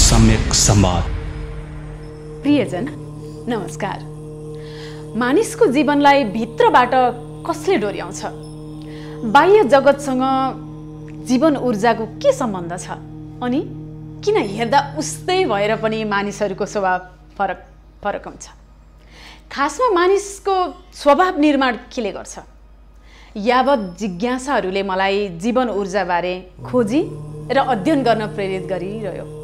सम्यक संवाद। प्रियजन नमस्कार। मानिसको जीवनलाई भित्रबाट कसले डोर्याउँछ? बाह्य जगतसँग जीवन ऊर्जाको के सम्बन्ध छ? अनि किन हेर्दा उस्तै भएर पनि मानिसहरूको स्वभाव फरक फरक हुन्छ? खासमा मानिसको स्वभाव निर्माण केले गर्छ? यावत जिज्ञासाहरूले मलाई जीवन ऊर्जाबारे खोजी र अध्ययन गर्न प्रेरित गरिरह्यो।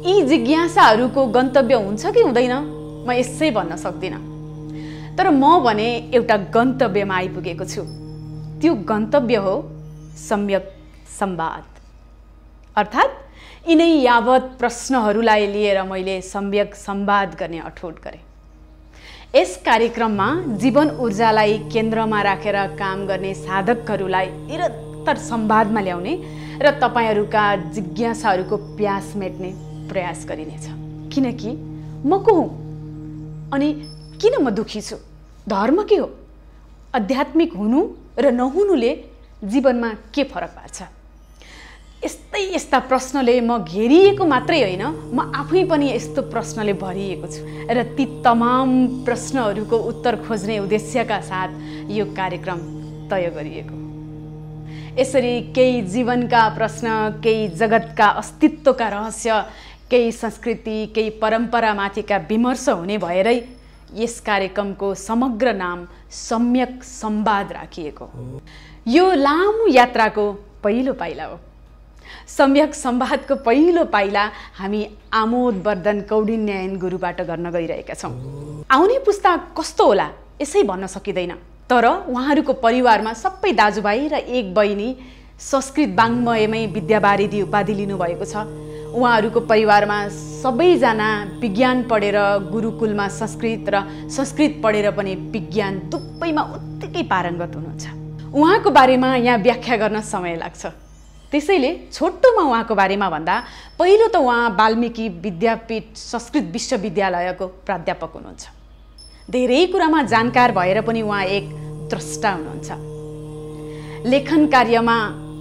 यी जिज्ञासाहरूको गन्तव्य हुन्छ कि हुँदैन म यसै भन्न सक्दिनँ, तर म भने एउटा गन्तव्यमा आइपुगेको छु। त्यो गन्तव्य हो सम्यक संवाद। अर्थात् यिनै यावत प्रश्नहरूलाई लिएर मैले सम्यक संवाद गर्ने अठोट गरेँ। यस कार्यक्रममा जीवन ऊर्जालाई केन्द्रमा राखेर काम गर्ने साधकहरूलाई निरन्तर संवादमा ल्याउने र तपाईहरूका जिज्ञासाहरूको प्यास मेट्ने प्रयास गरिनेछ। किनकि म को हुँ अनि किन म दुखी छु? धर्म के हो? आध्यात्मिक हुनु र नहुनुले जीवनमा के फरक पार्छ? यस्ता प्रश्नले म घेरिएको मात्रै होइन, म आफै पनि यस्तो प्रश्नले भरिएको छु र ती तमाम प्रश्नहरूको उत्तर खोज्ने उद्देश्यका साथ यो कार्यक्रम तय गरिएको। यसरी केही जीवनका प्रश्न, केही जगतका अस्तित्वका रहस्य, केही संस्कृति, केही परम्परामाथिका विमर्श हुने भएरै यस कार्यक्रमको समग्र नाम सम्यक संवाद राखिएको। यो लामो यात्राको पहिलो पाइला हो। सम्यक संवादको पहिलो पाइला हामी आमोदवर्धन कौडिन्ययन गुरुबाट गर्न गइरहेका छौँ। आउने पुस्ता कस्तो होला यसै भन्न सकिँदैन, तर उहाँहरूको परिवारमा सबै दाजुभाइ र एक बहिनी संस्कृत वाङ्मयमै विद्यावारिधि उपाधि लिनुभएको छ। उहाँहरूको परिवारमा सबैजना विज्ञान पढेर गुरुकुलमा संस्कृत र संस्कृत पढेर पनि विज्ञान दुवैमा उत्तिकै पारङ्गत हुनुहुन्छ। उहाँको बारेमा यहाँ व्याख्या गर्न समय लाग्छ, त्यसैले छोटोमा उहाँको बारेमा भन्दा पहिलो त उहाँ वाल्मिकी विद्यापीठ संस्कृत विश्वविद्यालयको प्राध्यापक हुनुहुन्छ। धेरै कुरामा जानकार भएर पनि उहाँ एक द्रष्टा हुनुहुन्छ। लेखन कार्यमा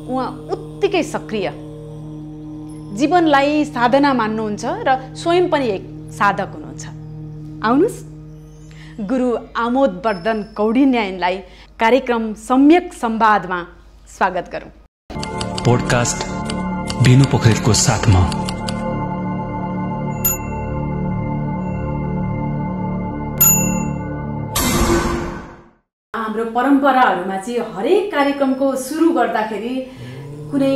उहाँ उत्तिकै सक्रिय, जीवनलाई साधना मान्नुहुन्छ र स्वयं पनि एक साधक हुनुहुन्छ। आउनुस् गुरु आमोदवर्धन कौडिन्ययनलाई कार्यक्रम सम्यक संवादमा स्वागत गरौँ। पोडकास्ट बिनु पोखरेलको साथमा। हाम्रो परम्पराहरूमा चाहिँ हरेक कार्यक्रमको सुरु गर्दाखेरि कुनै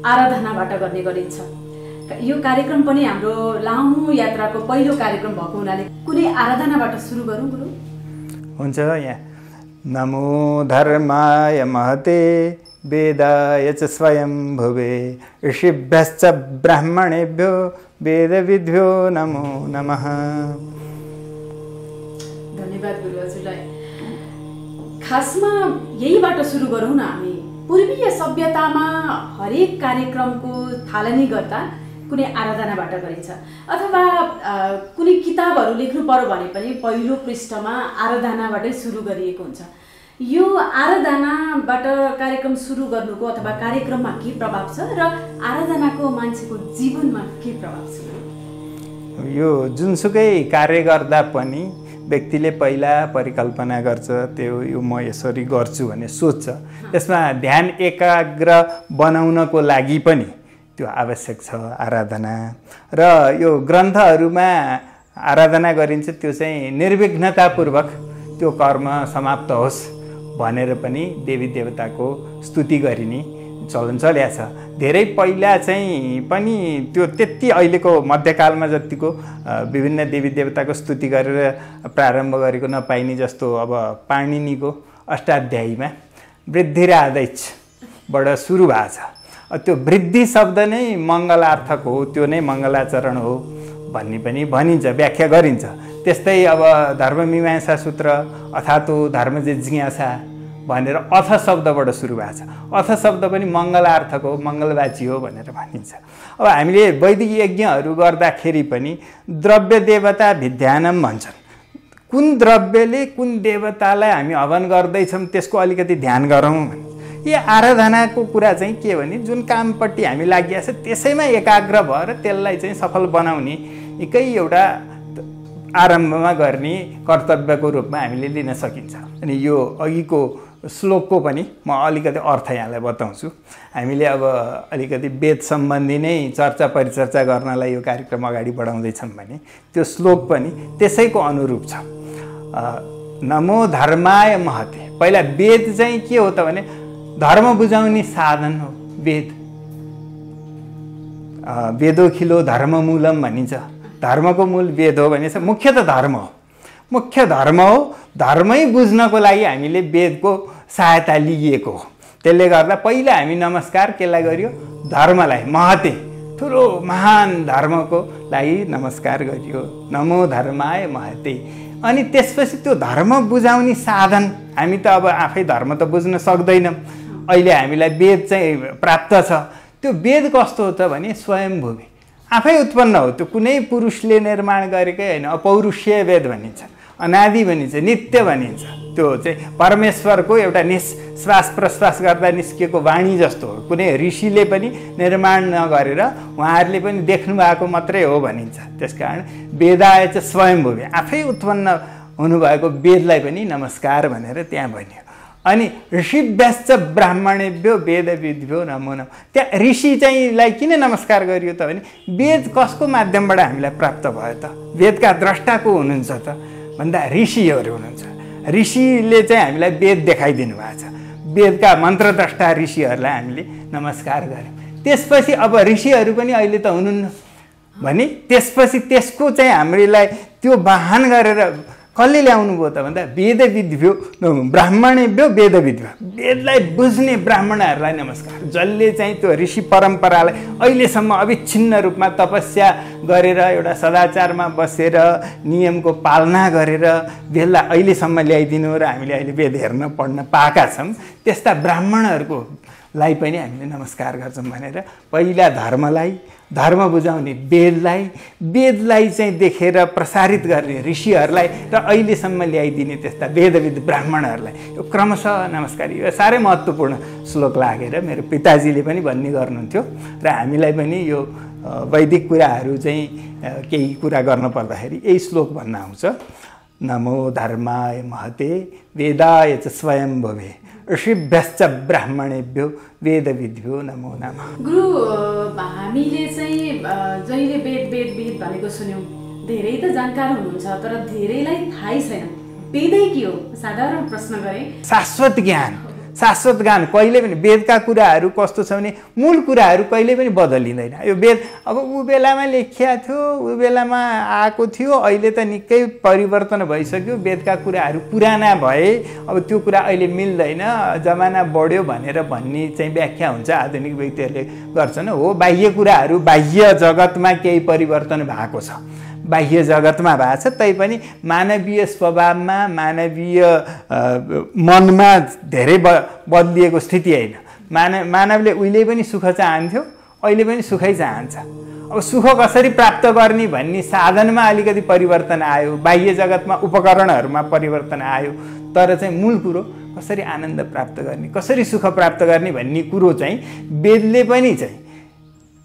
आराधनाबाट गर्ने गरिन्छ। यो कार्यक्रम पनि हाम्रो लामो यात्राको पहिलो कार्यक्रम भएको हुनाले कुनै आराधनाबाट सुरु गरौँ गुरु? हुन्छ। यहाँ नमो धर्माय महते वेदाय च स्वयं भुवे ऋषिभ्यश्च ब्राह्मणेभ्यो वेदविद्भ्यो नमो नमः। धन्यवाद गुरु हजुरलाई। खासमा यहीबाट सुरु गरौँ न। हामी पूर्वीय सभ्यतामा हरेक कार्यक्रमको थालनी गर्दा कुनै आराधनाबाट गरिन्छ, अथवा कुनै किताबहरू लेख्नु पर्यो भने पनि पहिलो पृष्ठमा आराधनाबाटै सुरु गरिएको हुन्छ। यो आराधनाबाट कार्यक्रम सुरु गर्नुको अथवा कार्यक्रममा के प्रभाव छ र आराधनाको मान्छेको जीवनमा के प्रभाव छ? यो जुनसुकै कार्य गर्दा पनि व्यक्तिले पहिला परिकल्पना गर्छ, त्यो यो म यसरी गर्छु भन्ने सोच्छ। त्यसमा ध्यान एकाग्र बनाउनको लागि पनि त्यो आवश्यक छ आराधना। र यो ग्रन्थहरूमा आराधना गरिन्छ, त्यो चाहिँ निर्विघ्नतापूर्वक त्यो कर्म समाप्त होस् भनेर पनि देवी देवताको स्तुति गरिने चलन चल्या छ। धेरै पहिला चाहिँ पनि त्यो त्यति अहिलेको मध्यकालमा जतिको विभिन्न देवी देवताको स्तुति गरेर प्रारम्भ गरेको नपाइने जस्तो अब पाणिनीको अष्टाध्यायीमा वृद्धिरादैचबाट सुरु भएको छ। त्यो वृद्धि शब्द नै मङ्गलार्थक हो, त्यो नै मङ्गलाचरण हो भन्ने पनि भनिन्छ, व्याख्या गरिन्छ। त्यस्तै अब धर्ममीमांसा सूत्र अथातो धर्म जिज्ञासा भनेर अथ शब्दबाट सुरु भएको छ। अथ शब्द पनि मङ्गलार्थक हो, मङ्गलवाची हो भनेर भनिन्छ। अब हामीले वैदिक यज्ञहरू गर्दाखेरि पनि द्रव्य देवता भिद्यानम भन्छन्। कुन द्रव्यले कुन देवतालाई हामी हवन गर्दैछौँ त्यसको अलिकति ध्यान गरौँ। यो आराधनाको कुरा चाहिँ के भने जुन कामपट्टि हामी लागिएको छ त्यसैमा एकाग्र भएर त्यसलाई चाहिँ सफल बनाउने एकै एउटा आरम्भमा गर्ने कर्तव्यको रूपमा हामीले लिन सकिन्छ। अनि यो अघिको श्लोकको पनि म अलिकति अर्थ यहाँलाई बताउँछु। हामीले अब अलिकति वेद सम्बन्धी नै चर्चा परिचर्चा गर्नलाई यो कार्यक्रम अगाडि बढाउँदैछौँ भने त्यो श्लोक पनि त्यसैको अनुरूप छ। नमो धर्माय महते। पहिला वेद चाहिँ के हो त भने धर्म बुझाउने साधन हो वेद। वेदोखिलो धर्ममूलम भनिन्छ। धर्मको मूल वेद हो भने मुख्य त धर्म हो। मुख्य धर्म हो। धर्मै बुझ्नको लागि हामीले वेदको सहायता लिएको हो। त्यसले गर्दा पहिला हामी नमस्कार केलाई गरियो? धर्मलाई, महते ठुलो महान धर्मको लागि नमस्कार गरियो। नमो धर्माय महते। अनि त्यसपछि त्यो धर्म बुझाउने साधन हामी त अब आफै धर्म त बुझ्न सक्दैनौँ। अहिले हामीलाई वेद चाहिँ प्राप्त छ। त्यो वेद कस्तो हो त भने स्वयम्भूवी आफै उत्पन्न हो। त्यो कुनै पुरुषले निर्माण गरेकै होइन। अपौरुषीय वेद भनिन्छ, अनादि भनिन्छ, नित्य भनिन्छ। त्यो चाहिँ परमेश्वरको एउटा निश्वास प्रश्वास गर्दा निस्किएको वाणी जस्तो हो। कुनै ऋषिले पनि निर्माण नगरेर उहाँहरूले पनि देख्नु भएको मात्रै हो भनिन्छ। त्यसकारण वेदाय चाहिँ स्वयम्भूवी आफै उत्पन्न हुनुभएको वेदलाई पनि नमस्कार भनेर त्यहाँ भनियो। अनि ऋषिभ्यश्च ब्राह्मणेभ्यो वेदविद्भ्यो नमो नमः। त्यहाँ ऋषि चाहिँलाई किन नमस्कार गरियो त भने वेद कसको माध्यमबाट हामीलाई प्राप्त भयो त? वेदका द्रष्टा को हुनुहुन्छ त भन्दा ऋषिहरू हुनुहुन्छ। ऋषिले चाहिँ हामीलाई वेद देखाइदिनु भएको छ। वेदका मन्त्रद्रष्टा ऋषिहरूलाई हामीले नमस्कार गर्यौँ। त्यसपछि अब ऋषिहरू पनि अहिले त हुनुहुन्न भने त्यसपछि त्यसको चाहिँ हामीलाई त्यो वाहन गरेर कसले ल्याउनु भयो त भन्दा वेदविद्भ्यो ब्राह्मणेभ्यो वेदविद्भ्यो। वेदलाई बुझ्ने ब्राह्मणहरूलाई नमस्कार। जसले चाहिँ त्यो ऋषि परम्परालाई अहिलेसम्म अविच्छिन्न रूपमा तपस्या गरेर एउटा सदाचारमा बसेर नियमको पालना गरेर वेदलाई अहिलेसम्म ल्याइदिनु र हामीले अहिले वेद हेर्न पढ्न पाएका छौँ त्यस्ता ब्राह्मणहरूको लाई पनि हामीले नमस्कार गर्छौँ भनेर पहिला धर्मलाई, धर्म बुझाउने वेदलाई चाहिँ देखेर प्रसारित गर्ने ऋषिहरूलाई र अहिलेसम्म ल्याइदिने त्यस्ता वेदविद ब्राह्मणहरूलाई यो क्रमशः नमस्कार। यो साह्रै महत्त्वपूर्ण श्लोक लागेर मेरो पिताजीले पनि भन्ने गर्नुहुन्थ्यो र हामीलाई पनि यो वैदिक कुराहरू चाहिँ केही कुरा गर्न पर्दाखेरि यही श्लोक भन्न आउँछ। नमो धर्माय महते वेदाय च स्वयम्भवे ऋषिभ्यश्च ब्राह्मणेभ्यो वेदविद्भ्यो नमो नमः। गुरु, हामीले चाहिँ जहिले वेद वेद वेद भनेको सुन्यौँ, धेरै त जानकार हुनुहुन्छ तर धेरैलाई थाहै छैन वेदै के हो? साधारण प्रश्न गरेँ। शाश्वत ज्ञान कहिले पनि वेदका कुराहरू कस्तो छ भने मूल कुराहरू कहिले पनि बदलिँदैन। यो वेद अब ऊ बेलामा लेखिया थियो, ऊ बेलामा आएको थियो, अहिले त निकै परिवर्तन भइसक्यो। वेदका कुराहरू पुराना भए अब त्यो कुरा अहिले मिल्दैन, जमाना बढ्यो भनेर भन्ने चाहिँ व्याख्या हुन्छ आधुनिक व्यक्तिहरूले गर्छन्। हो, बाह्य कुराहरू बाह्य जगतमा केही परिवर्तन भएको छ, बाह्य जगतमा भएको छ, तैपनि मानवीय स्वभावमा मानवीय मनमा धेरै बदलिएको स्थिति होइन। मानवले उहिले पनि सुख चाहन्थ्यो, अहिले पनि सुखै चाहन्छ। अब सुख कसरी प्राप्त गर्ने भन्ने साधनमा अलिकति परिवर्तन आयो, बाह्य जगतमा उपकरणहरूमा परिवर्तन आयो, तर चाहिँ मूल कुरो कसरी आनन्द प्राप्त गर्ने, कसरी सुख प्राप्त गर्ने भन्ने कुरो चाहिँ वेदले पनि चाहिँ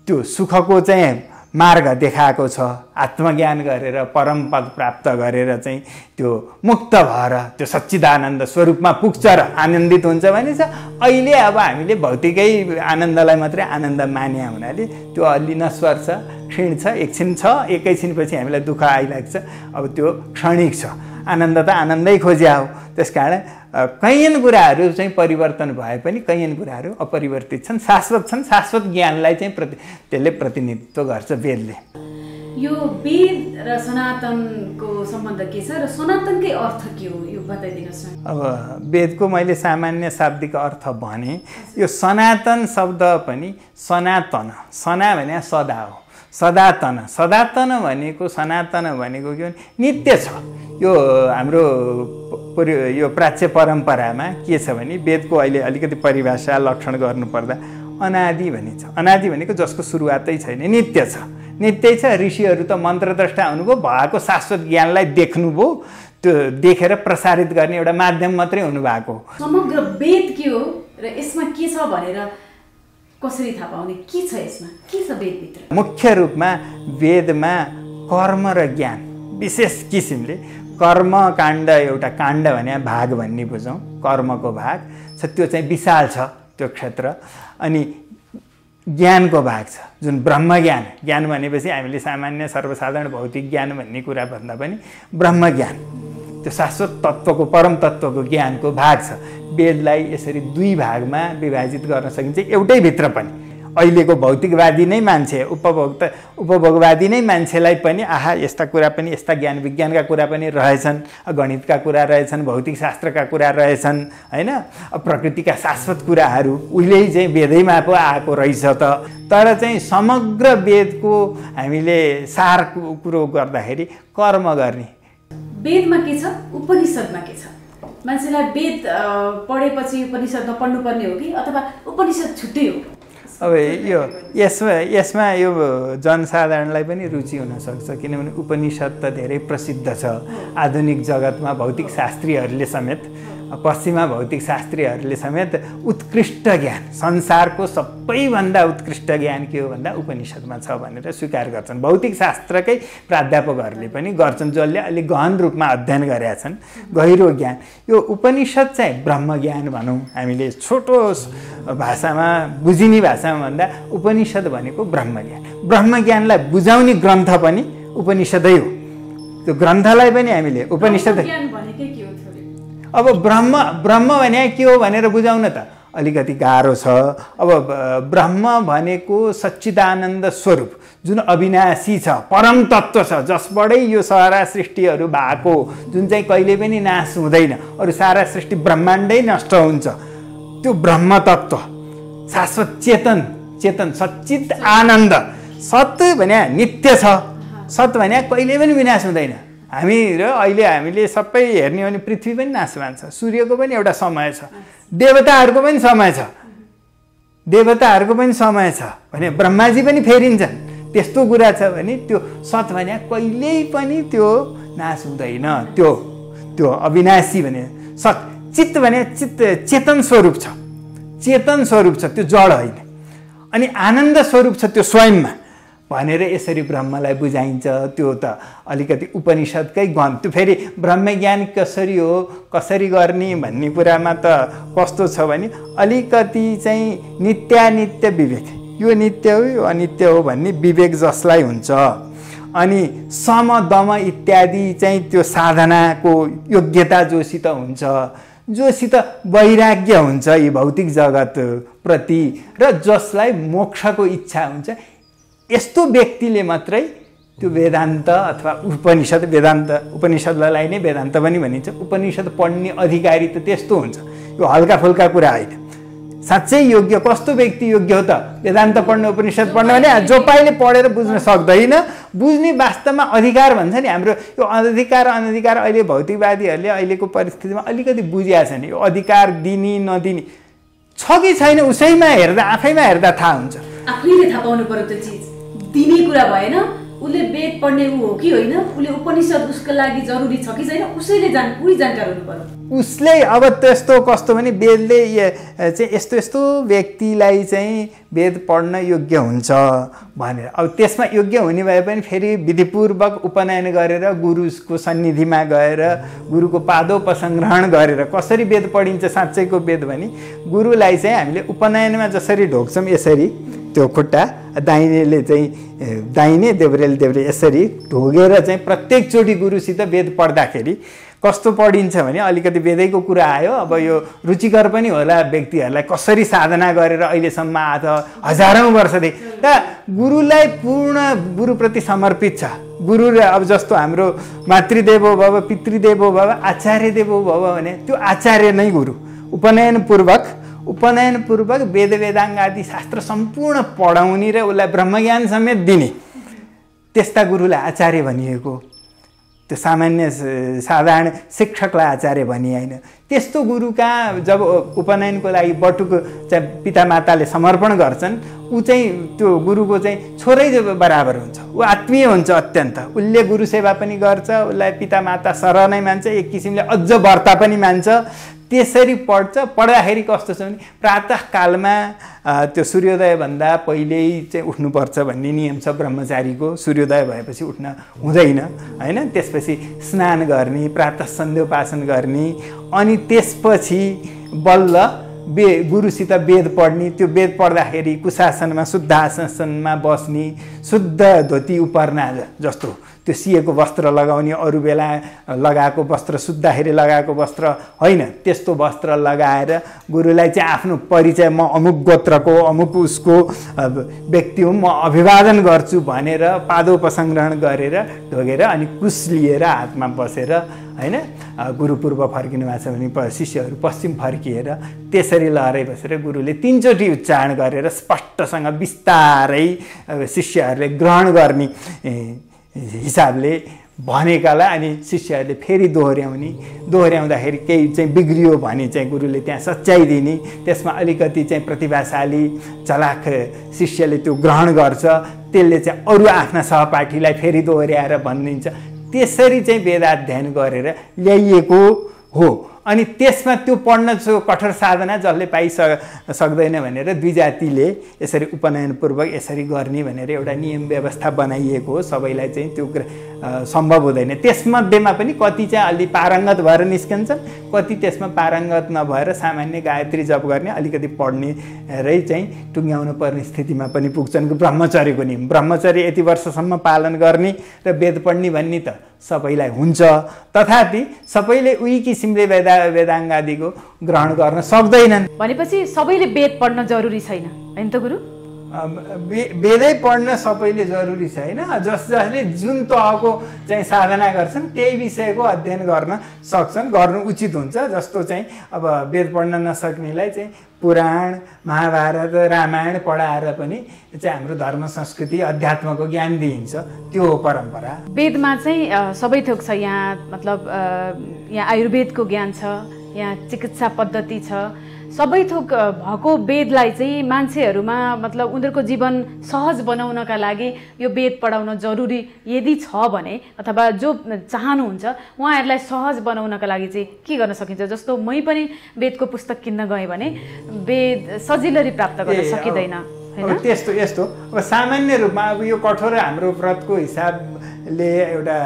त्यो सुखको चाहिँ मार्ग देखाएको छ। आत्मज्ञान गरेर परम पद प्राप्त गरेर चाहिँ त्यो मुक्त भएर त्यो सच्चिदानन्द स्वरूपमा पुग्छ र आनन्दित हुन्छ भने चाहिँ अहिले अब हामीले भौतिकै आनन्दलाई मात्रै आनन्द माने हुनाले त्यो अलि नश्वर छ, क्षीण छ, एकछिन छ, एकैछिनपछि हामीलाई दुःख आइलाग्छ। अब त्यो क्षणिक छ, आनन्द त आनन्दै खोज्या हो। त्यसकारण कैयन कुराहरू चाहिँ परिवर्तन भए पनि कैयन कुराहरू अपरिवर्तित छन्, शाश्वत छन्। शाश्वत ज्ञानलाई चाहिँ त्यसले प्रतिनिधित्व गर्छ वेदले। यो वेद र सनातनको सम्बन्ध के छ र सनातनकै अर्थ के हो यो बताइदिनुहोस् न। अब वेदको मैले सामान्य शाब्दिक अर्थ भने यो सनातन शब्द पनि सनातन, सना भने सदा हो, सदातन भनेको सनातन भनेको के भने नित्य छ। यो हाम्रो यो प्राच्य परम्परामा के छ भने वेदको अहिले अलिकति परिभाषा लक्षण गर्नुपर्दा अनादि भनिन्छ। अनादि भनेको जसको सुरुवातै छैन, नित्य छ, नित्य छ। ऋषिहरू त मन्त्रद्रष्टा हुनुभयो, भएको शाश्वत ज्ञानलाई देख्नुभयो, त्यो देखेर प्रसारित गर्ने एउटा माध्यम मात्रै हुनुभएको। समग्र वेद के हो र यसमा के छ भनेर कसरी थाहा पाउने? के छ यसमा? के छ वेदभित्र? मुख्य रूपमा वेदमा कर्म र ज्ञान विशेष किसिमले कर्म काण्ड एउटा काण्ड भने भाग भन्ने बुझौँ, कर्मको भाग छ, त्यो चाहिँ विशाल छ त्यो क्षेत्र। अनि ज्ञानको भाग छ जुन ब्रह्मज्ञान। ज्ञान भनेपछि हामीले सामान्य सर्वसाधारण भौतिक ज्ञान भन्ने कुरा भन्दा पनि ब्रह्मज्ञान, त्यो शाश्वत तत्त्वको परम तत्त्वको ज्ञानको भाग छ। वेदलाई यसरी दुई भागमा विभाजित गर्न सकिन्छ एउटै भित्र पनि। अहिलेको भौतिकवादी नै मान्छे, उपभोगवादी नै मान्छेलाई पनि आहा यस्ता कुरा पनि, यस्ता ज्ञान विज्ञानका कुरा पनि रहेछन्, गणितका कुरा रहेछन्, भौतिक शास्त्रका कुरा रहेछन्, होइन, प्रकृतिका शाश्वत कुराहरू उहिल्यै चाहिँ वेदैमा पो आएको रहेछ त। तर चाहिँ समग्र वेदको हामीले सार कुरो गर्दाखेरि कर्म गर्ने। वेदमा के छ, उपनिषदमा के छ? मान्छेलाई वेद पढेपछि उपनिषदमा पढ्नुपर्ने हो कि अथवा उपनिषद छुट्टै हो? अब यो यसमा यो जनसाधारणलाई पनि रुचि हुनसक्छ, किनभने उपनिषद त धेरै प्रसिद्ध छ आधुनिक जगतमा। भौतिक शास्त्रीहरूले समेत, पश्चिमा भौतिक शास्त्रीहरूले समेत उत्कृष्ट ज्ञान, संसारको सबैभन्दा उत्कृष्ट ज्ञान के हो भन्दा उपनिषदमा छ भनेर स्वीकार गर्छन्। भौतिक शास्त्रकै प्राध्यापकहरूले पनि गर्छन्, जसले अलिक गहन रूपमा अध्ययन गरेका छन्, गहिरो ज्ञान। यो उपनिषद चाहिँ ब्रह्मज्ञान भनौँ हामीले, छोटो भाषामा बुझिने भाषामा भन्दा उपनिषद भनेको ब्रह्मज्ञान। ब्रह्मज्ञानलाई बुझाउने ग्रन्थ पनि उपनिषदै हो। त्यो ग्रन्थलाई पनि हामीले उपनिषद। अब ब्रह्म भने के हो भनेर बुझाउन त अलिकति गाह्रो छ। अब ब्रह्म भनेको सच्चिदानन्द स्वरूप जुन अविनाशी छ, परम तत्त्व छ, जसबाटै यो सारा सृष्टिहरू भएको, जुन चाहिँ कहिले पनि नाश हुँदैन, अरू सारा सृष्टि ब्रह्माण्डै नष्ट हुन्छ। त्यो ब्रह्म तत्त्व शाश्वत चेतन सच्चित आनन्द। सत भने नित्य छ, सत भने कहिले पनि विनाश हुँदैन। हामीले सबै हेर्ने हो भने पृथ्वी पनि नाश मान्छ, सूर्यको पनि एउटा समय छ, देवताहरूको पनि समय छ, भने ब्रह्माजी पनि फेरिन्छन्। त्यस्तो कुरा छ भने त्यो सत भने कहिल्यै पनि त्यो नाश हुँदैन। त्यो अविनाशी भने सत। चित्त भने चेतन स्वरूप छ, त्यो जड होइन। अनि आनन्द स्वरूप छ त्यो स्वयंमा भनेर यसरी ब्रह्मलाई बुझाइन्छ। त्यो त अलिकति उपनिषदकै गन। त्यो फेरि ब्रह्मज्ञान कसरी हो, कसरी गर्ने भन्ने कुरामा त कस्तो छ भने अलिकति चाहिँ नित्यानित्य विवेक, यो नित्य हो यो अनित्य हो भन्ने विवेक जसलाई हुन्छ। अनि सम दम इत्यादि चाहिँ त्यो साधनाको योग्यता जोसित हुन्छ, जोसित वैराग्य हुन्छ यी भौतिक जगत प्रति, र जसलाई मोक्षको इच्छा हुन्छ, यस्तो व्यक्तिले मात्रै त्यो वेदान्त अथवा उपनिषदलाई नै वेदान्त पनि भनिन्छ। उपनिषद पढ्ने अधिकारी त त्यस्तो हुन्छ, यो हल्का फुल्का कुरा होइन। साँच्चै योग्य कस्तो व्यक्ति योग्य हो त वेदान्त पढ्न, उपनिषद पढ्न भने? जो पाइले पढेर बुझ्न सक्दैन, बुझ्ने वास्तवमा अधिकार भन्छ नि हाम्रो। यो अधिकार अनधिकार अहिले भौतिकवादीहरूले अहिलेको परिस्थितिमा अलिकति बुझिया छ नि। यो अधिकार दिने नदिने छ कि छैन उसैमा हेर्दा, आफैमा हेर्दा थाहा हुन्छ। आफैले थाहा पाउनु पर्यो त्यो चिज। दिने कुरा भएन, उसले वेद पढ्ने हो कि होइन, उसले उपनिषद उसको लागि जरुरी छ कि छैन, उसैले उही जानकार हुनु पर्यो। उसले अब त्यस्तो कस्तो भने वेदले चाहिँ यस्तो व्यक्तिलाई चाहिँ वेद पढ्न योग्य हुन्छ भनेर। अब त्यसमा योग्य हुने भए पनि फेरि विधिपूर्वक उपनयन गरेर गुरुको सन्निधिमा गएर गुरुको पादोपसंग्रहण गरेर कसरी वेद पढिन्छ साँच्चैको वेद भने गुरुलाई चाहिँ हामीले उपनयनमा जसरी ढोक्छौँ यसरी त्यो खुट्टा दाहिनेले चाहिँ दाहिने देब्रेले यसरी ढोगेर चाहिँ प्रत्येकचोटि गुरुसित वेद पढ्दाखेरि कस्तो पढिन्छ भने अलिकति वेदैको कुरा आयो। अब यो रुचिकर पनि होला व्यक्तिहरूलाई कसरी साधना गरेर अहिलेसम्म आज हजारौँ वर्षदेखि त गुरुलाई पूर्ण गुरुप्रति समर्पित छ। गुरु अब जस्तो हाम्रो मातृदेवो भव पितृदेवो भव आचार्य देवो भव भने त्यो आचार्य नै गुरु। उपनयनपूर्वक वेद वेदाङ्ग आदि शास्त्र सम्पूर्ण पढाउने र उसलाई ब्रह्मज्ञान समेत दिने त्यस्ता गुरुलाई आचार्य भनिएको। त्यो सामान्य साधारण शिक्षकलाई आचार्य भनिएन। त्यस्तो गुरुका जब उपनयनको लागि बटुक चाहिँ पितामाताले समर्पण गर्छन् ऊ चाहिँ त्यो गुरुको चाहिँ छोरै बराबर हुन्छ, ऊ आत्मीय हुन्छ अत्यन्त। उसले गुरु सेवा पनि गर्छ, उसलाई पितामाता सरह नै मान्छ, एक किसिमले अझ व्रता पनि मान्छ। त्यसरी पढ्छ। पढ्दाखेरि कस्तो छ भने प्रातःकालमा त्यो सूर्योदयभन्दा पहिल्यै चाहिँ उठ्नुपर्छ भन्ने नियम छ ब्रह्मचारीको। सूर्योदय भएपछि उठ्न हुँदैन हैन। त्यसपछि स्नान गर्ने, प्रातः सन्ध्योपासन गर्ने, अनि त्यसपछि बल्ल गुरुसित वेद पढ्ने। त्यो वेद पढ्दाखेरि कुशासनमा शुद्ध आसनमा बस्ने, शुद्ध धोती उपरना जस्तो त्यो सिएको वस्त्र लगाउने, अरू बेला लगाएको वस्त्र सुत्दाखेरि लगाएको वस्त्र होइन, त्यस्तो वस्त्र लगाएर गुरुलाई चाहिँ आफ्नो परिचय म अमुक गोत्रको अमुक उसको व्यक्ति हुँ, म अभिवादन गर्छु भनेर पादोपसंग्रहण गरेर ढोगेर अनि कुश लिएर हातमा बसेर हैन गुरुपूर्व फर्किनु भएको छ भने शिष्यहरू पश्चिम फर्किएर त्यसरी लहरै बसेर गुरुले 3 चोटि उच्चारण गरेर स्पष्टसँग बिस्तारै शिष्यहरूले ग्रहण गर्ने हिसाबले भनेकालाई अनि शिष्यहरूले फेरि दोहोर्याउँदाखेरि केही चाहिँ बिग्रियो भने चाहिँ गुरुले त्यहाँ सच्याइदिने। त्यसमा अलिकति चाहिँ प्रतिभाशाली चलाख शिष्यले त्यो ग्रहण गर्छ, त्यसले चाहिँ अरू आफ्ना सहपाठीलाई फेरि दोहोर्याएर भनिदिन्छ। त्यसरी चाहिँ वेदाध्ययन गरेर ल्याइएको हो। अनि त्यसमा त्यो पढ्न कठोर साधना जसले सक्दैन भनेर दुई जातिले यसरी उपनयनपूर्वक यसरी गर्ने भनेर एउटा नियम व्यवस्था बनाइएको हो। सबैलाई चाहिँ त्यो सम्भव हुँदैन। त्यसमध्येमा पनि कति चाहिँ अलि पारङ्गत भएर निस्कन्छन्, कति त्यसमा पारङ्गत नभएर सामान्य गायत्री जप गर्ने अलिकति पढ्ने रै चाहिँ टुङ्ग्याउनु पर्ने स्थितिमा पनि पुग्छन्। ब्रह्मचर्यको नियम, ब्रह्मचर्य यति वर्षसम्म पालन गर्ने र वेद पढ्ने भन्ने त सबैलाई हुन्छ, तथापि सबैले उही किसिमले वेदाङ्ग आदिको ग्रहण गर्न सक्दैनन्। भनेपछि सबैले वेद पढ्न जरुरी छैन हैन त गुरु? वेदै पढ्न सबैले जरुरी छैन। जसले जुन तहको चाहिँ साधना गर्छन् त्यही विषयको अध्ययन गर्न सक्छन्, गर्नु उचित हुन्छ। जस्तो चाहिँ अब वेद पढ्न नसक्नेलाई चाहिँ पुराण महाभारत रामायण पढाएर पनि चाहिँ हाम्रो धर्म संस्कृति अध्यात्मको ज्ञान दिइन्छ। त्यो हो परम्परा। वेदमा चाहिँ सबै थोक छ। यहाँ मतलब यहाँ आयुर्वेदको ज्ञान छ, यहाँ चिकित्सा पद्धति छ। सबै थोक भएको वेदलाई चाहिँ मान्छेहरूमा मतलब उनीहरूको जीवन सहज बनाउनका लागि यो वेद पढाउन जरुरी यदि छ भने, अथवा जो चाहनुहुन्छ उहाँहरूलाई सहज बनाउनका लागि चाहिँ के गर्न सकिन्छ? जस्तो मै पनि वेदको पुस्तक किन्न गएँ भने वेद सजिलरी प्राप्त गर्न सकिँदैन हैन? त्यस्तो यस्तो अब सामान्य रूपमा अब यो कठोर हाम्रो व्रतको हिसाबले एउटा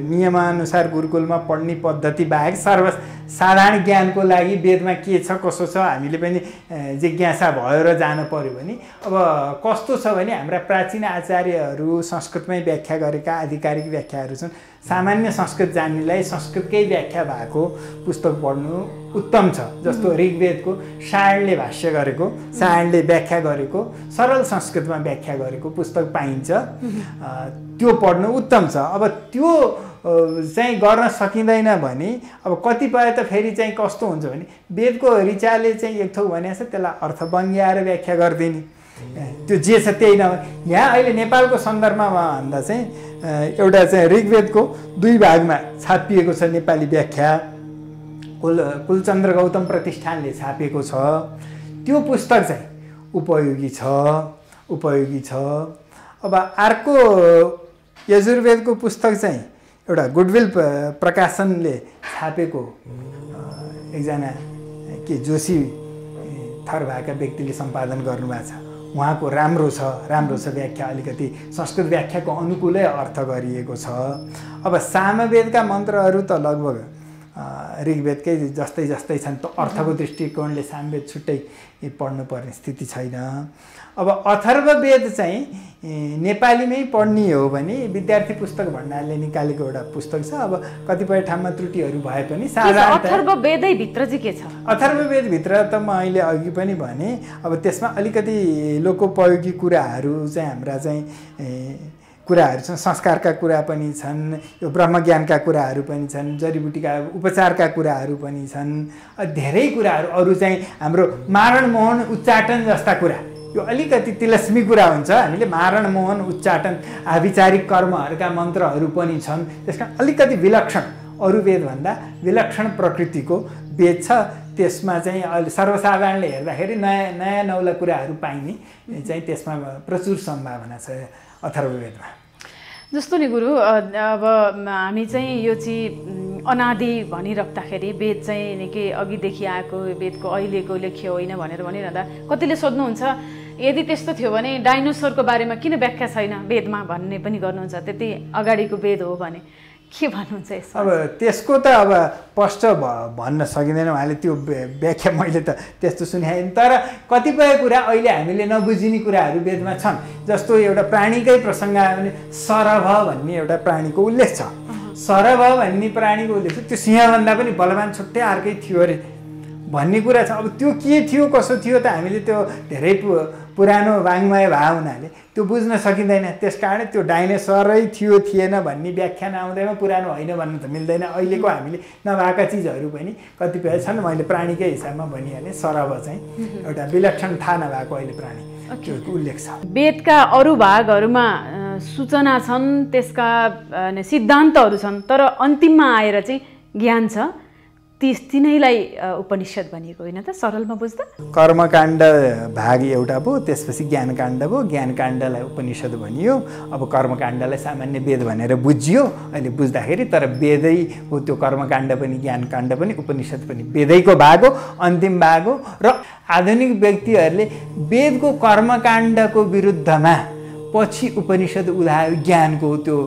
नियमानुसार गुरुकुलमा पढ्ने पद्धति बाहेक सर्वसाधारण ज्ञानको लागि वेदमा के छ कसो छ हामीले पनि जिज्ञासा भयो र जानु पर्यो भने अब कस्तो छ भने हाम्रा प्राचीन आचार्यहरू संस्कृतमै व्याख्या गरेका आधिकारिक व्याख्याहरू छन्। सामान्य संस्कृत जान्नेलाई संस्कृतकै व्याख्या भएको पुस्तक पढ्नु उत्तम छ। जस्तो ऋग्वेदको सायणले भाष्य गरेको, सायणले व्याख्या गरेको, सरल संस्कृतमा व्याख्या गरेको पुस्तक पाइन्छ, त्यो पढ्नु उत्तम छ। अब त्यो चाहिँ गर्न सकिँदैन भने अब कतिपय त फेरि चाहिँ कस्तो हुन्छ भने वेदको ऋचाले चाहिँ एक थोक भनेको छ त्यसलाई अर्थ बङ्ग्याएर व्याख्या गरिदिने, त्यो जे छ त्यही नभए। यहाँ अहिले नेपालको सन्दर्भमा भन्दा चाहिँ एउटा चाहिँ ऋग्वेदको 2 भागमा छापिएको छ नेपाली व्याख्या, कुलचन्द्र गौतम प्रतिष्ठानले छापेको छ। त्यो पुस्तक चाहिँ उपयोगी छ। अब अर्को यजुर्वेदको पुस्तक चाहिँ एउटा गुडविल प्रकाशनले छापेको एकजना के जोशी थर भएका व्यक्तिले सम्पादन गर्नुभएको छ। उहाँको राम्रो छ व्याख्या, अलिकति संस्कृत व्याख्याको अनुकूलै अर्थ गरिएको छ। अब सामवेदका मन्त्रहरू त लगभग ऋग्वेदकै जस्तै छन्। त अर्थको दृष्टिकोणले सामवेद छुट्टै पढ्नुपर्ने स्थिति छैन। अब अथर्ववेद चाहिँ नेपालीमै पढ्ने हो भने विद्यार्थी पुस्तक भण्डारले निकालेको एउटा पुस्तक छ। अब कतिपय ठाउँमा त्रुटिहरू भए पनि साधारणतया अथर्ववेदै भित्र चाहिँ के छ? अथर्ववेदभित्र त म अहिले अघि पनि भने अब त्यसमा अलिकति लोकोपयोगी कुराहरू चाहिँ हाम्रा चाहिँ कुराहरू छन्, संस्कारका कुरा पनि छन्, यो ब्रह्मज्ञानका कुराहरू पनि छन्, जडीबुटीका उपचारका कुराहरू पनि छन्, धेरै कुराहरू। अरू चाहिँ हाम्रो मारण मोहन उच्चाटन जस्ता कुरा, यो अलिकति तिलस्मी कुरा हुन्छ। हामीले मारण मोहन उच्चाटन आभिचारिक कर्महरूका मन्त्रहरू पनि छन्। त्यसका अलिकति विलक्षण, अरू वेदभन्दा विलक्षण प्रकृतिको वेद छ। त्यसमा चाहिँ अहिले सर्वसाधारणले हेर्दाखेरि नयाँ नौला कुराहरू पाइने चाहिँ त्यसमा प्रचुर सम्भावना छ अथर्ववेदमा। जस्तो नि गुरु, अब हामी चाहिँ यो चाहिँ अनादि भनिराख्दाखेरि वेद चाहिँ निकै अघिदेखि आएको वेदको अहिलेको लेख्यो होइन भनेर भनिरहँदा कतिले सोध्नुहुन्छ यदि त्यस्तो थियो भने डाइनोसरको बारेमा किन व्याख्या छैन वेदमा भन्ने पनि गर्नुहुन्छ त्यति अगाडिको वेद हो भने के भन्नुहुन्छ यसमा? अब त्यसको त अब स्पष्ट भन्न सकिँदैन उहाँले त्यो व्याख्या मैले त त्यस्तो सुनेँ तर कतिपय कुरा अहिले हामीले नबुझिने कुराहरू वेदमा छन् जस्तो एउटा प्राणीकै प्रसङ्ग आयो भने सरभ भन्ने एउटा प्राणीको उल्लेख छ सरभ भन्ने प्राणीको उल्लेख छ त्यो सिंहभन्दा पनि बलवान छुट्टै अर्कै थियो अरे भन्ने कुरा छ अब त्यो के थियो कसो थियो त हामीले त्यो धेरै पुरानो वाङ्मय भए हुनाले त्यो बुझ्न सकिँदैन त्यसकारण त्यो डाइनोसरै थियो थिएन भन्ने व्याख्या नआउँदैमा पुरानो होइन भन्नु त मिल्दैन अहिलेको हामीले नभएका चिजहरू पनि कतिपय छन् मैले प्राणीकै हिसाबमा भनिहालेँ सरभ चाहिँ एउटा विलक्षण थाहा नभएको अहिले प्राणी त्यो उल्लेख छ वेदका अरू भागहरूमा सूचना छन् त्यसका सिद्धान्तहरू छन् तर अन्तिममा आएर चाहिँ ज्ञान छ तिनैलाई उपनिषद भनिएको होइन त सरलमा बुझ्दा कर्मकाण्ड भाग एउटा भयो त्यसपछि ज्ञानकाण्ड भयो ज्ञानकाण्डलाई उपनिषद भनियो अब कर्मकाण्डलाई सामान्य वेद भनेर बुझियो अहिले बुझ्दाखेरि तर वेदै हो त्यो कर्मकाण्ड पनि ज्ञानकाण्ड पनि उपनिषद पनि वेदैको भाग हो अन्तिम भाग हो र आधुनिक व्यक्तिहरूले वेदको कर्मकाण्डको विरुद्धमा पछि उपनिषद उदायो ज्ञानको त्यो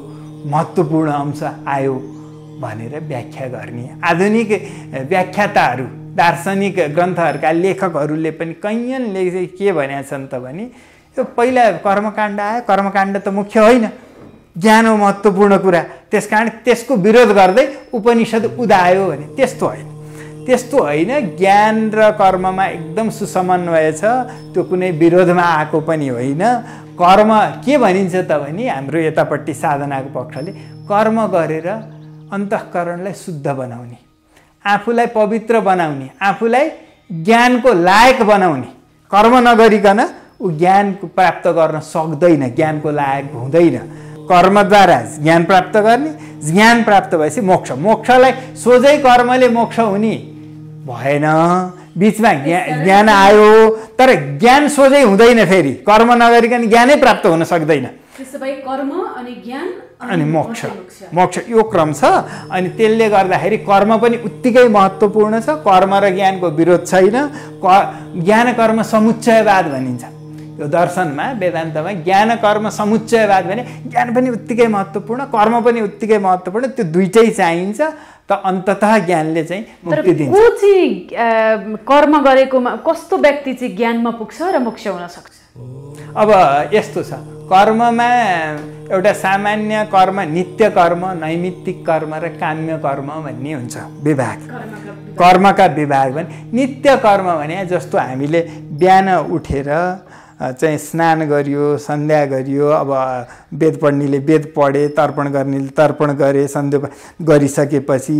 महत्त्वपूर्ण अंश आयो भनेर व्याख्या गर्ने आधुनिक व्याख्याताहरू दार्शनिक ग्रन्थहरूका लेखकहरूले पनि कैयनले के भनेका छन् त भने यो पहिला कर्मकाण्ड आयो कर्मकाण्ड त मुख्य होइन ज्ञान हो महत्त्वपूर्ण कुरा त्यसकारण त्यसको विरोध गर्दै उपनिषद उदायो भने त्यस्तो होइन ज्ञान र कर्ममा एकदम सुसमन्वय छ त्यो कुनै विरोधमा आएको पनि होइन कर्म के भनिन्छ त भने हाम्रो यतापट्टि साधनाको पक्षले कर्म गरेर अन्तःकरणलाई शुद्ध बनाउने आफूलाई पवित्र बनाउने आफूलाई ज्ञानको लायक बनाउने कर्म नगरिकन ऊ ज्ञान प्राप्त गर्न सक्दैन ज्ञानको लायक हुँदैन कर्मद्वारा ज्ञान प्राप्त गर्ने ज्ञान प्राप्त भएपछि मोक्षलाई सोझै कर्मले मोक्ष हुने भएन बीचमा ज्ञान आयो तर ज्ञान सोझै हुँदैन फेरि कर्म नगरिकन ज्ञानै प्राप्त हुन सक्दैन कर्म अनि ज्ञान अनि मोक्ष यो क्रम छ अनि त्यसले गर्दाखेरि कर्म पनि उत्तिकै महत्त्वपूर्ण छ कर्म र ज्ञानको विरोध छैन ज्ञान कर्म समुच्चयवाद भनिन्छ यो दर्शनमा वेदान्तमा ज्ञान कर्म समुच्चयवाद भने ज्ञान पनि उत्तिकै महत्त्वपूर्ण कर्म पनि उत्तिकै महत्त्वपूर्ण त्यो दुईटै चाहिन्छ त अन्ततः ज्ञानले चाहिँ मुक्ति दिन्छ को चाहिँ कर्म गरेकोमा कस्तो व्यक्ति चाहिँ ज्ञानमा पुग्छ र मोक्ष हुन सक्छ अब यस्तो छ कर्ममा एउटा सामान्य कर्म नित्य कर्म नैमित्तिक कर्म र काम्य कर्म भन्ने हुन्छ विभाग कर्मका विभाग भने नित्य कर्म भने जस्तो हामीले बिहान उठेर चाहिँ स्नान गरियो सन्ध्या गरियो अब वेद पढ्नेले वेद पढे तर्पण गर्नेले तर्पण गरे सन्ध्या गरिसकेपछि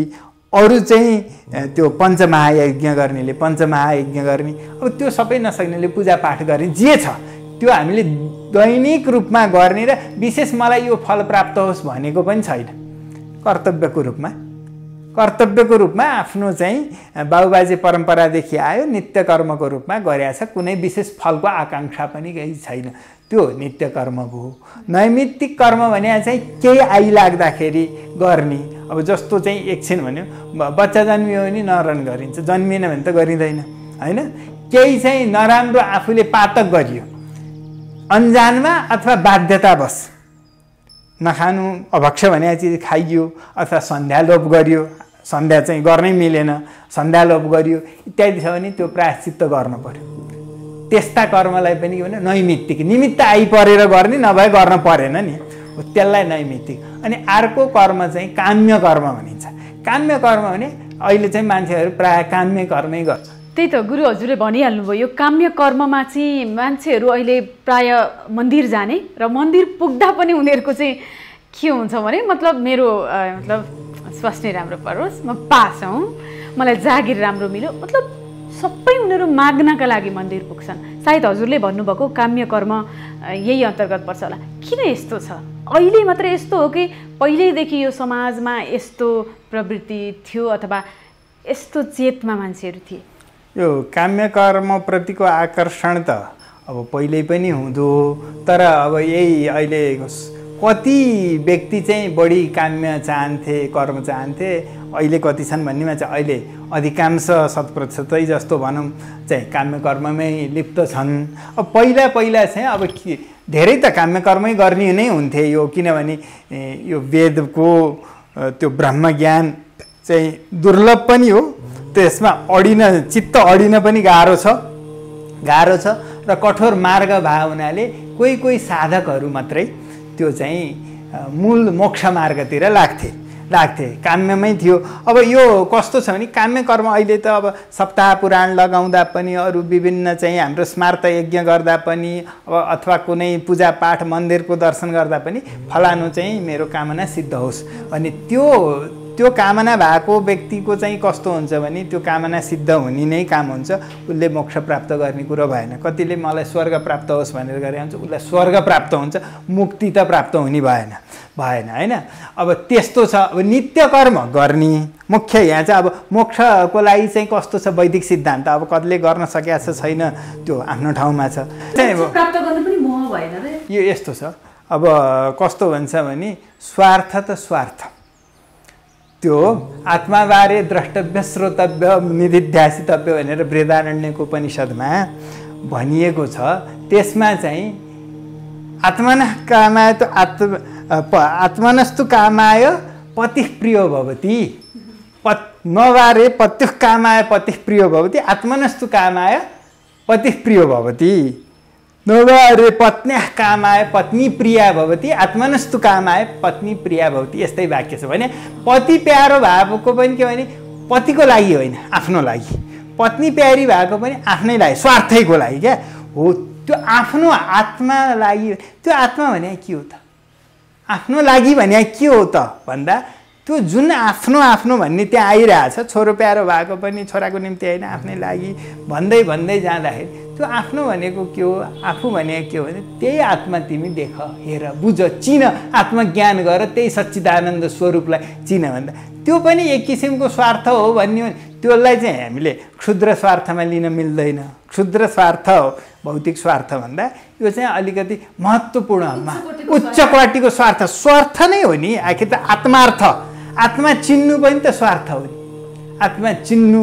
अरू चाहिँ त्यो पञ्चमहायज्ञ गर्नेले पञ्चमहायज्ञ गर्ने अब त्यो सबै नसक्नेले पूजापाठ गर्ने जे छ त्यो हामीले दैनिक रूपमा गर्ने र विशेष मलाई यो फल प्राप्त होस् भनेको पनि छैन कर्तव्यको रूपमा आफ्नो चाहिँ बाबुबाजे परम्परादेखि आयो नित्य कर्मको रूपमा गरेछ कुनै विशेष फलको आकाङ्क्षा पनि केही छैन त्यो नित्य कर्म भयो नैमित्तिक कर्म भने चाहिँ केही आइलाग्दाखेरि गर्ने अब जस्तो चाहिँ एकछिन भन्यो बच्चा जन्मियो भने नरन गरिन्छ जन्मिएन भने त गरिँदैन होइन केही चाहिँ नराम्रो आफूले पातक गरियो अन्जानमा अथवा बाध्यतावश नखानु अभक्ष्य भने चिज खाइयो अथवा सन्ध्यालोप गरियो सन्ध्या चाहिँ गर्नै मिलेन सन्ध्यालोप गरियो इत्यादि छ भने त्यो प्रायश्चित्त गर्न पर्यो त्यस्ता कर्मलाई पनि के भने नैमित्तिक निमित्त आइपरेर गर्ने नभए गर्न परेन नि त्यसलाई नैमित्तिक अनि अर्को कर्म चाहिँ काम्य कर्म भनिन्छ काम्य कर्म भने अहिले चाहिँ मान्छेहरू प्रायः काम्य कर्मै गर्छ त्यही त गुरु हजुरले भनिहाल्नुभयो यो काम्य कर्ममा चाहिँ मान्छेहरू अहिले प्राय मन्दिर जाने र मन्दिर पुग्दा पनि उनीहरूको चाहिँ के हुन्छ भने मतलब मेरो मतलब स्वास्नी राम्रो परोस् म पास हौँ मलाई जागिर राम्रो मिल्यो मतलब सबै उनीहरू माग्नका लागि मन्दिर पुग्छन् सायद हजुरले भन्नुभएको काम्य कर्म यही अन्तर्गत पर्छ होला किन यस्तो छ अहिले मात्र यस्तो हो कि पहिल्यैदेखि यो समाजमा यस्तो प्रवृत्ति थियो अथवा यस्तो चेतमा मान्छेहरू थिए यो काम्य कर्मप्रतिको आकर्षण त अब पहिल्यै पनि हुँदो तर अब यही अहिले कति व्यक्ति चाहिँ बढी काम्य चाहन्थे, कर्म चाहन्थे, अहिले कति छन् भन्नेमा चाहिँ अहिले अधिकांश 100% जस्तो भनौँ चाहिँ काम्य कर्ममै लिप्त छन्। अब पहिला चाहिँ अब धेरै त काम्य कर्मै गर्ने नै हुन्थे यो, किनभने यो वेदको त्यो ब्रह्म ज्ञान चाहिँ दुर्लभ पनि हो, त्यसमा चित्त अडिन पनि गाह्रो छ र कठोर मार्ग भए हुनाले कोही साधकहरू मात्रै त्यो चाहिँ मूल मोक्ष मार्गतिर लाग्थे, काम्यमै थियो। अब यो कस्तो छ भने काम्य कर्म अहिले त अब सप्ताह पुराण लगाउँदा पनि, अरू विभिन्न चाहिँ हाम्रो स्मार्त यज्ञ गर्दा पनि, अब अथवा कुनै पूजापाठ मन्दिरको दर्शन गर्दा पनि फलानु चाहिँ मेरो कामना सिद्ध होस् भने त्यो कामना भएको व्यक्तिको चाहिँ कस्तो हुन्छ भने त्यो कामना सिद्ध हुने नै काम हुन्छ, उसले मोक्ष प्राप्त गर्ने कुरो भएन। कतिले मलाई स्वर्ग प्राप्त होस् भनेर गरे हुन्छ, उसलाई स्वर्ग प्राप्त हुन्छ, मुक्ति त प्राप्त हुने भएन हैन। अब त्यस्तो छ। अब नित्य कर्म गर्ने मुख्य यहाँ चाहिँ अब मोक्षको लागि चाहिँ कस्तो छ वैदिक सिद्धान्त, अब कतिले गर्न सकेको छैन त्यो आफ्नो ठाउँमा छ। प्राप्त गर्न पनि मोह भएन रे, यो यस्तो छ। अब कस्तो भन्छ भने स्वार्थ त स्वार्थ, त्यो आत्माबारे द्रष्टव्य श्रोतव्य निधिध्यासितव्य भनेर बृहदारण्यको उपनिषदमा भनिएको छ। त्यसमा चाहिँ आत्मनस्तु कामाय पतिः प्रियो भवति, नवारे पत्युः कामाय पतिः प्रियो भवति, आत्मनस्तु कामाय पतिः प्रियो भवति, नवारे पत्न्याः कामाय पत्नी प्रिया भवति, आत्मनस्तु कामाय पत्नी प्रिया भवति। यस्तै वाक्य छ भने पति प्यारो भएको पनि के भने पतिको लागि होइन, आफ्नो लागि, पत्नी प्यारी भएको पनि आफ्नै लागि, स्वार्थैको लागि क्या हो। त्यो आफ्नो आत्मा लागि, त्यो आत्मा भने के हो त, आफ्नो लागि भने के हो त भन्दा त्यो जुन आफ्नो भन्ने त्यहाँ आइरहेछ, छोरो प्यारो भएको पनि छोराको निम्ति होइन आफ्नै लागि भन्दै जाँदाखेरि त्यो आफ्नो भनेको के हो, आफू भनेको के हो भने त्यही आत्मा तिमी देख, हेर, बुझ, चिन, आत्मज्ञान गर, त्यही सच्चिदानन्द स्वरूपलाई चिन भन्दा त्यो पनि एक किसिमको स्वार्थ हो भन्ने। त्यसलाई चाहिँ हामीले क्षुद्र स्वार्थमा लिन मिल्दैन। क्षुद्र स्वार्थ हो भौतिक स्वार्थ भन्दा यो चाहिँ अलिकति महत्त्वपूर्णमा उच्च कोटिको स्वार्थ नै हो नि। आखिर त आत्मार्थ, आत्मा चिन्नु पनि त स्वार्थ हो नि। आत्मा चिन्नु,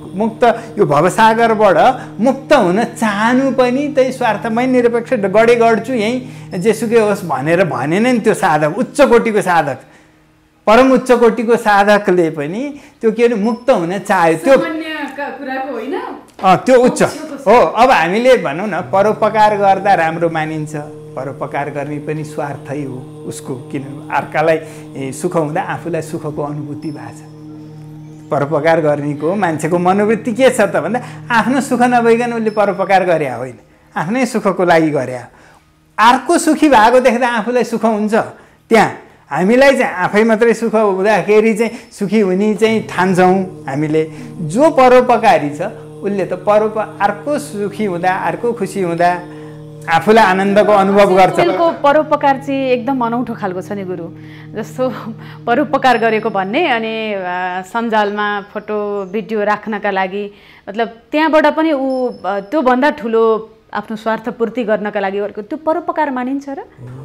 मुक्त, यो भवसागरबाट मुक्त हुन चाहनु पनि त्यही स्वार्थ। मै निरपेक्ष गर्छु यहीँ जेसुकै होस् भनेर भनेन नि त्यो साधक, उच्च कोटिको साधक, परम उच्च कोटिको साधकले पनि त्यो के भने मुक्त हुन चाह्यो, त्यो कुराको होइन, त्यो उच्च हो। अब हामीले भनौँ न परोपकार गर्दा राम्रो मानिन्छ, परोपकार गर्ने पनि स्वार्थै हो उसको, किन अर्कालाई सुख हुँदा आफूलाई सुखको अनुभूति भएको छ। परोपकार गर्नेको मान्छेको मनोवृत्ति के छ त भन्दा आफ्नो सुख नभइकन उसले परोपकार गरे होइन, आफ्नै सुखको लागि गरे। अर्को सुखी भएको देख्दा आफूलाई सुख हुन्छ। त्यहाँ हामीलाई चाहिँ आफै मात्रै सुख हुँदाखेरि चाहिँ सुखी हुने चाहिँ ठान्छौँ हामीले। जो परोपकारी छ उसले त अर्को सुखी हुँदा, अर्को खुसी हुँदा आफूलाई आनन्दको अनुभव गर्छ। परोपकार चाहिँ एकदम अनौठो खालको छ नि गुरु। जस्तो परोपकार गरेको भन्ने अनि सञ्जालमा फोटो भिडियो राख्नका लागि, मतलब त्यहाँबाट पनि ऊ त्योभन्दा ठुलो आफ्नो स्वार्थ पूर्ति गर्नका लागि गरेको त्यो परोपकार मानिन्छ र?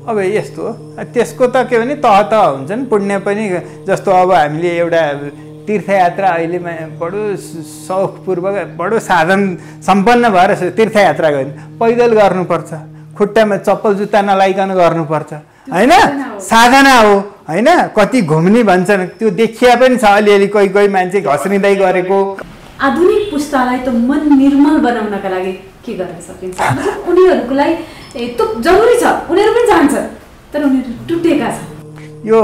अब यस्तो त्यसको त के भने तह हुन्छन्, पुण्य पनि। जस्तो अब हामीले एउटा तीर्थयात्रा अहिले बडो सौखपूर्वक, बडो साधन सम्पन्न भएर तीर्थयात्रा गर्ने, पैदल गर्नुपर्छ, खुट्टामा चप्पल जुत्ता नलाइकन गर्नुपर्छ होइन, साधना हो होइन। कति घुम्ने भन्छन्, त्यो देखिया पनि छ अलिअलि, कोही मान्छे घस्रिँदै गरेको। आधुनिक पुस्तालाई त मन निर्मल बनाउनका लागि के गर्न सकिन्छ? उनीहरूको लागि त्यो जरुरी छ, उनीहरू पनि चाहन्छ तर उनीहरू टुटेका छन्। यो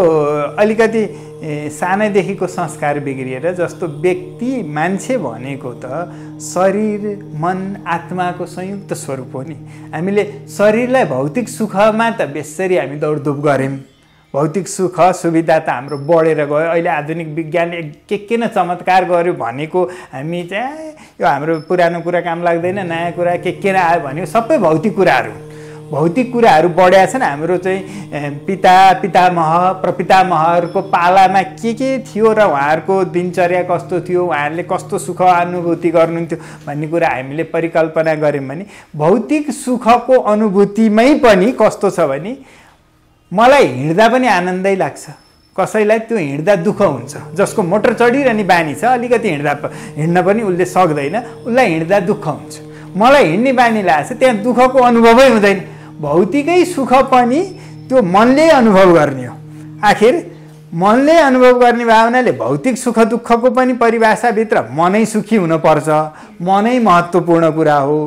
अलिकति सानैदेखिको संस्कार बिग्रिएर, जस्तो व्यक्ति मान्छे भनेको त शरीर मन आत्माको संयुक्त स्वरूप हो नि। हामीले शरीरलाई भौतिक सुखमा त बेसरी हामी दौडधुप गऱ्यौँ, भौतिक सुख सुविधा त हाम्रो बढेर गयो। अहिले आधुनिक विज्ञानले के न चमत्कार गर्यो भनेको हामी चाहिँ यो हाम्रो पुरानो कुरा काम लाग्दैन, नयाँ कुरा के आयो भन्यो, सबै भौतिक कुराहरू बढ्या छन्। हाम्रो चाहिँ पितामह प्रपितामहहरूको पालामा के थियो र उहाँहरूको दिनचर्या कस्तो थियो, उहाँहरूले कस्तो सुख अनुभूति गर्नुहुन्थ्यो भन्ने कुरा हामीले परिकल्पना गऱ्यौँ भने भौतिक सुखको अनुभूतिमै पनि कस्तो छ भने मलाई हिँड्दा पनि आनन्दै लाग्छ, कसैलाई त्यो हिँड्दा दुःख हुन्छ, जसको मोटर चढिरहने बानी छ अलिकति हिँड्न पनि उसले सक्दैन, उसलाई हिँड्दा दुःख हुन्छ। मलाई हिँड्ने बानी लाग्छ, त्यहाँ दुःखको अनुभवै हुँदैन। भौतिकै सुख पनि त्यो मनले अनुभव गर्ने हो। आखिर मनले अनुभव गर्ने भावनाले भौतिक सुख दुःखको पनि परिभाषाभित्र मनै सुखी हुनुपर्छ, मनै महत्त्वपूर्ण कुरा हो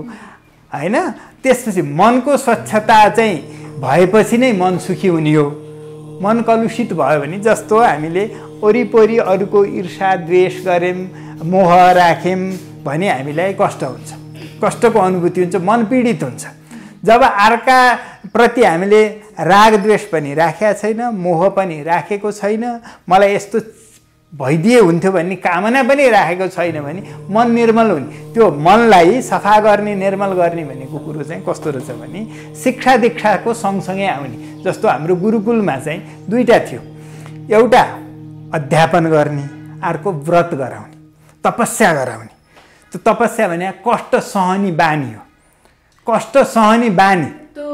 हैन। त्यसपछि मनको स्वच्छता चाहिँ भएपछि नै मन सुखी हुने हो। मन कलुषित भयो भने, जस्तो हामीले वरिपरि अरूको ईर्ष्या द्वेष गऱ्यौँ, मोह राख्यौँ भने हामीलाई कष्ट हुन्छ, कष्टको अनुभूति हुन्छ, मन पीडित हुन्छ। जब अर्का प्रति हामीले राग द्वेष पनि राखेका छैन, मोह पनि राखेको छैन, मलाई यस्तो भइदिए हुन्थ्यो भन्ने कामना पनि राखेको छैन भने मन निर्मल हुने। त्यो मनलाई सफा गर्ने, निर्मल गर्ने भनेको कुरो चाहिँ कस्तो रहेछ भने शिक्षा दीक्षाको सँगसँगै आउने। जस्तो हाम्रो गुरुकुलमा चाहिँ दुईटा थियो, एउटा अध्यापन गर्ने, अर्को व्रत गराउने, तपस्या गराउने। त्यो तपस्या भने कष्ट सहने बानी हो, कष्ट सहने बानी, त्यो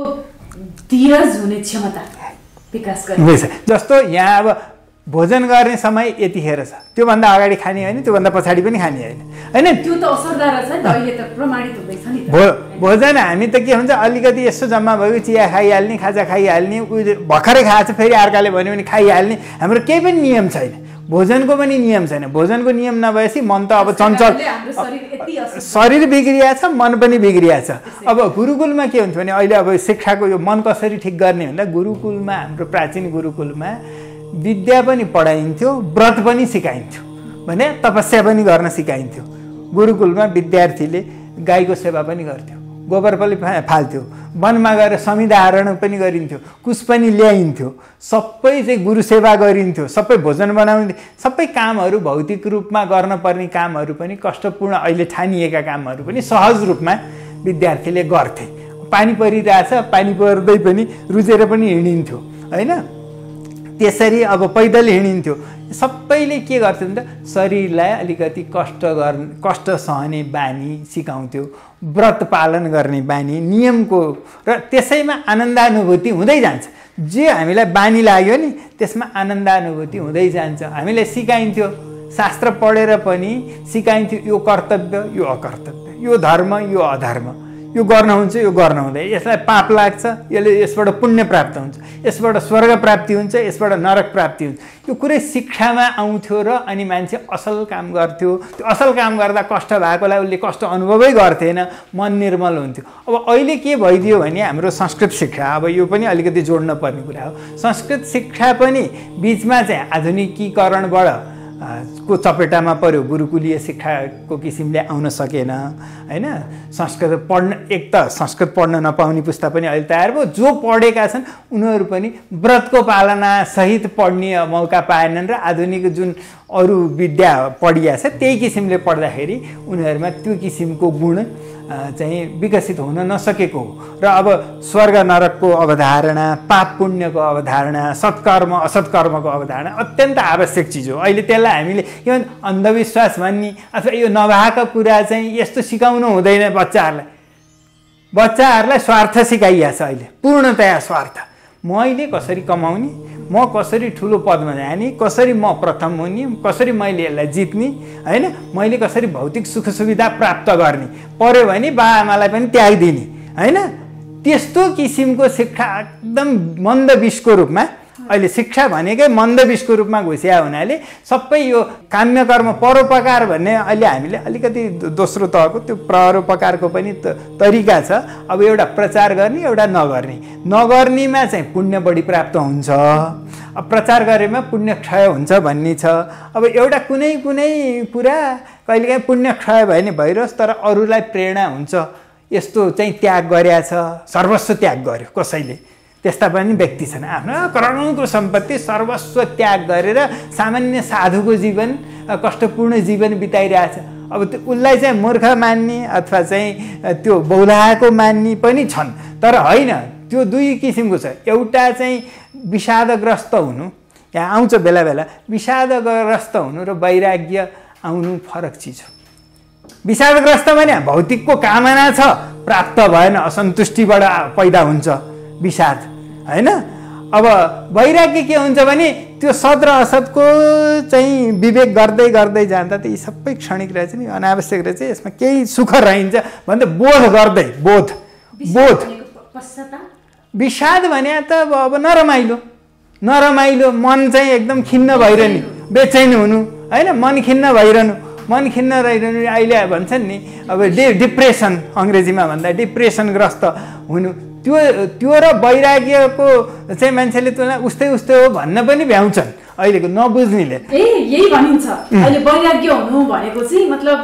धीरज हुने क्षमता विकास गर्ने। जस्तो यहाँ अब भोजन गर्ने समय यतिखेर छ, त्योभन्दा अगाडि खाने होइन, त्योभन्दा पछाडि पनि खाने होइन हैन। त्यो त असरदार छ नि त, अहिले त प्रमाणित हुँदैछ नि त। भोजन हामी त के हुन्छ, अलिकति यसो जम्मा भएको चिया खाइहाल्ने, खाजा खाइहाल्ने, भर्खरै खाएको छ फेरि अर्काले भन्यो भने खाइहाल्ने। हाम्रो केही पनि नियम छैन, भोजनको पनि नियम छैन। भोजनको नियम नभएपछि मन त अब चञ्चल, शरीर बिग्रिया छ, मन पनि बिग्रिया छ। अब गुरुकुलमा के हुन्छ भने अहिले अब शिक्षाको यो मन कसरी ठिक गर्ने भन्दा गुरुकुलमा, हाम्रो प्राचीन गुरुकुलमा विद्या पनि पढाइन्थ्यो, व्रत पनि सिकाइन्थ्यो, भने तपस्या पनि गर्न सिकाइन्थ्यो। गुरुकुलमा विद्यार्थीले गाईको सेवा पनि गर्थ्यो, गोबर पनि फाल्थ्यो, वनमा गएर समिधारण पनि गरिन्थ्यो, कुश पनि ल्याइन्थ्यो, सबै चाहिँ गुरु सेवा गरिन्थ्यो, सबै भोजन बनाउने, सबै कामहरू भौतिक रूपमा गर्न पर्ने कामहरू पनि कष्टपूर्ण अहिले ठानिएका कामहरू पनि सहज रूपमा विद्यार्थीले गर्थे। पानी परिरहेछ, पानी पर्दै पनि रुजेर पनि हिँडिन्थ्यो हैन। त्यसरी अब पैदल हिँडिन्थ्यो। सबैले के गर्थ्यो भने शरीरलाई अलिकति कष्ट सहने बानी सिकाउँथ्यो, व्रत पालन गर्ने बानी, नियमको, र त्यसैमा आनन्दानुभूति हुँदै जान्छ। जे हामीलाई बानी लाग्यो नि त्यसमा आनन्दानुभूति हुँदै जान्छ। हामीलाई सिकाइन्थ्यो, शास्त्र पढेर पनि सिकाइन्थ्यो, यो कर्तव्य, यो अकर्तव्य, यो धर्म, यो अधर्म, यो गर्न हुन्छ, यो गर्न हुँदैन, यसलाई पाप लाग्छ, यसबाट पुण्य प्राप्त हुन्छ, यसबाट स्वर्ग प्राप्ति हुन्छ, यसबाट नरक प्राप्ति हुन्छ। यो कुरै शिक्षामा आउँथ्यो र अनि मान्छे असल काम गर्थ्यो। त्यो असल काम गर्दा कष्ट भएकोलाई उसले कष्ट अनुभवै गर्थेन, मन निर्मल हुन्थ्यो। अब अहिले के भइदियो भने हाम्रो संस्कृत शिक्षा, अब यो पनि अलिकति जोड्न पर्ने कुरा हो। संस्कृत शिक्षा पनि बिचमा चाहिँ आधुनिकीकरणबाट को चपेटामा पर्यो, गुरुकुलीय शिक्षाको किसिमले आउन सकेन हैन। संस्कृत पढ्न, एक त संस्कृत पढ्न नपाउने पुस्ता पनि अहिले तयार भयो, जो पढेका छन् उनीहरू पनि व्रतको पालना सहित पढ्ने मौका पाएनन् र आधुनिक जुन अरू विद्या पढिया छ त्यही किसिमले पढ्दाखेरि उनीहरूमा त्यो किसिमको गुण चाहिँ विकसित हुन नसकेको हो। र अब स्वर्ग नरकको अवधारणा, पाप पुण्यको अवधारणा, सत्कर्म असत्कर्मको अवधारणा अत्यन्त आवश्यक चिज हो। अहिले त्यसलाई हामीले के भन्छ अन्धविश्वास भन्ने अथवा यो नभएका कुरा चाहिँ यस्तो सिकाउनु हुँदैन बच्चाहरूलाई। बच्चाहरूलाई स्वार्थ सिकाइया छ अहिले, पूर्णतया स्वार्थ। मैले कसरी कमाउने, म कसरी ठुलो पदमा जाने, कसरी म प्रथम हुने, कसरी मैले यसलाई जित्ने हैन, मैले कसरी भौतिक सुख सुविधा प्राप्त गर्ने, पर्यो भने बाआमालाई पनि त्यागिदिने हैन। त्यस्तो किसिमको शिक्षा एकदम मन्द विषको रूपमा, अहिले शिक्षा भनेकै मन्द विषको रूपमा घुसिया हुनाले सबै यो काम्य कर्म परोपकार भन्ने अहिले हामीले अलिकति दोस्रो तहको त्यो परोपकारको पनि तरिका छ। अब एउटा प्रचार गर्ने, एउटा नगर्ने। नगर्नेमा चाहिँ पुण्य बढी प्राप्त हुन्छ, अब प्रचार गरेमा पुण्य क्षय हुन्छ भन्ने छ। अब एउटा कुनै कुरा कहिलेकाहीँ पुण्य क्षय भयो भने भइरोस्, तर अरूलाई प्रेरणा हुन्छ, यस्तो चाहिँ त्याग गरेछ, सर्वस्व त्याग गर्यो कसैले, त्यस्ता पनि व्यक्ति छन् आफ्नो करोडौँको सम्पत्ति सर्वस्व त्याग गरेर सामान्य साधुको जीवन, कष्टपूर्ण जीवन बिताइरहेछ। अब त्यो उसलाई चाहिँ मूर्ख मान्ने अथवा चाहिँ त्यो बौलाहाको मान्ने पनि छन्, तर होइन, त्यो दुई किसिमको छ। एउटा चाहिँ विषादग्रस्त हुनु, यहाँ आउँछ बेला बेला, विषादग्रस्त हुनु र वैराग्य आउनु फरक चिज हो। विषादग्रस्त भने भौतिकको कामना छ, प्राप्त भएन, असन्तुष्टिबाट पैदा हुन्छ विषाद हैन। अब वैराग्य के हुन्छ भने त्यो सत र असतको चाहिँ विवेक गर्दै गर्दै जाँदा त यी सबै क्षणिक रहेछ नि, अनावश्यक रहेछ, यसमा केही सुख रहन्छ भन्दा बोध गर्दै बोध विषाद भने त अब नरमाइलो मन चाहिँ एकदम खिन्न भइरहने, बेचैन हुनु होइन, मन खिन्न भइरहनु, मन खिन्न रहिरहनु। अहिले भन्छन् नि अब डिप्रेसन, अङ्ग्रेजीमा भन्दा डिप्रेसनग्रस्त हुनु, त्यो र वैराग्यको चाहिँ मान्छेले तुलना उस्तै हो भन्न पनि भ्याउँछन् अहिलेको नबुझ्नेले। यही भनिन्छ अहिले वैराग्य हुनु भनेको चाहिँ मतलब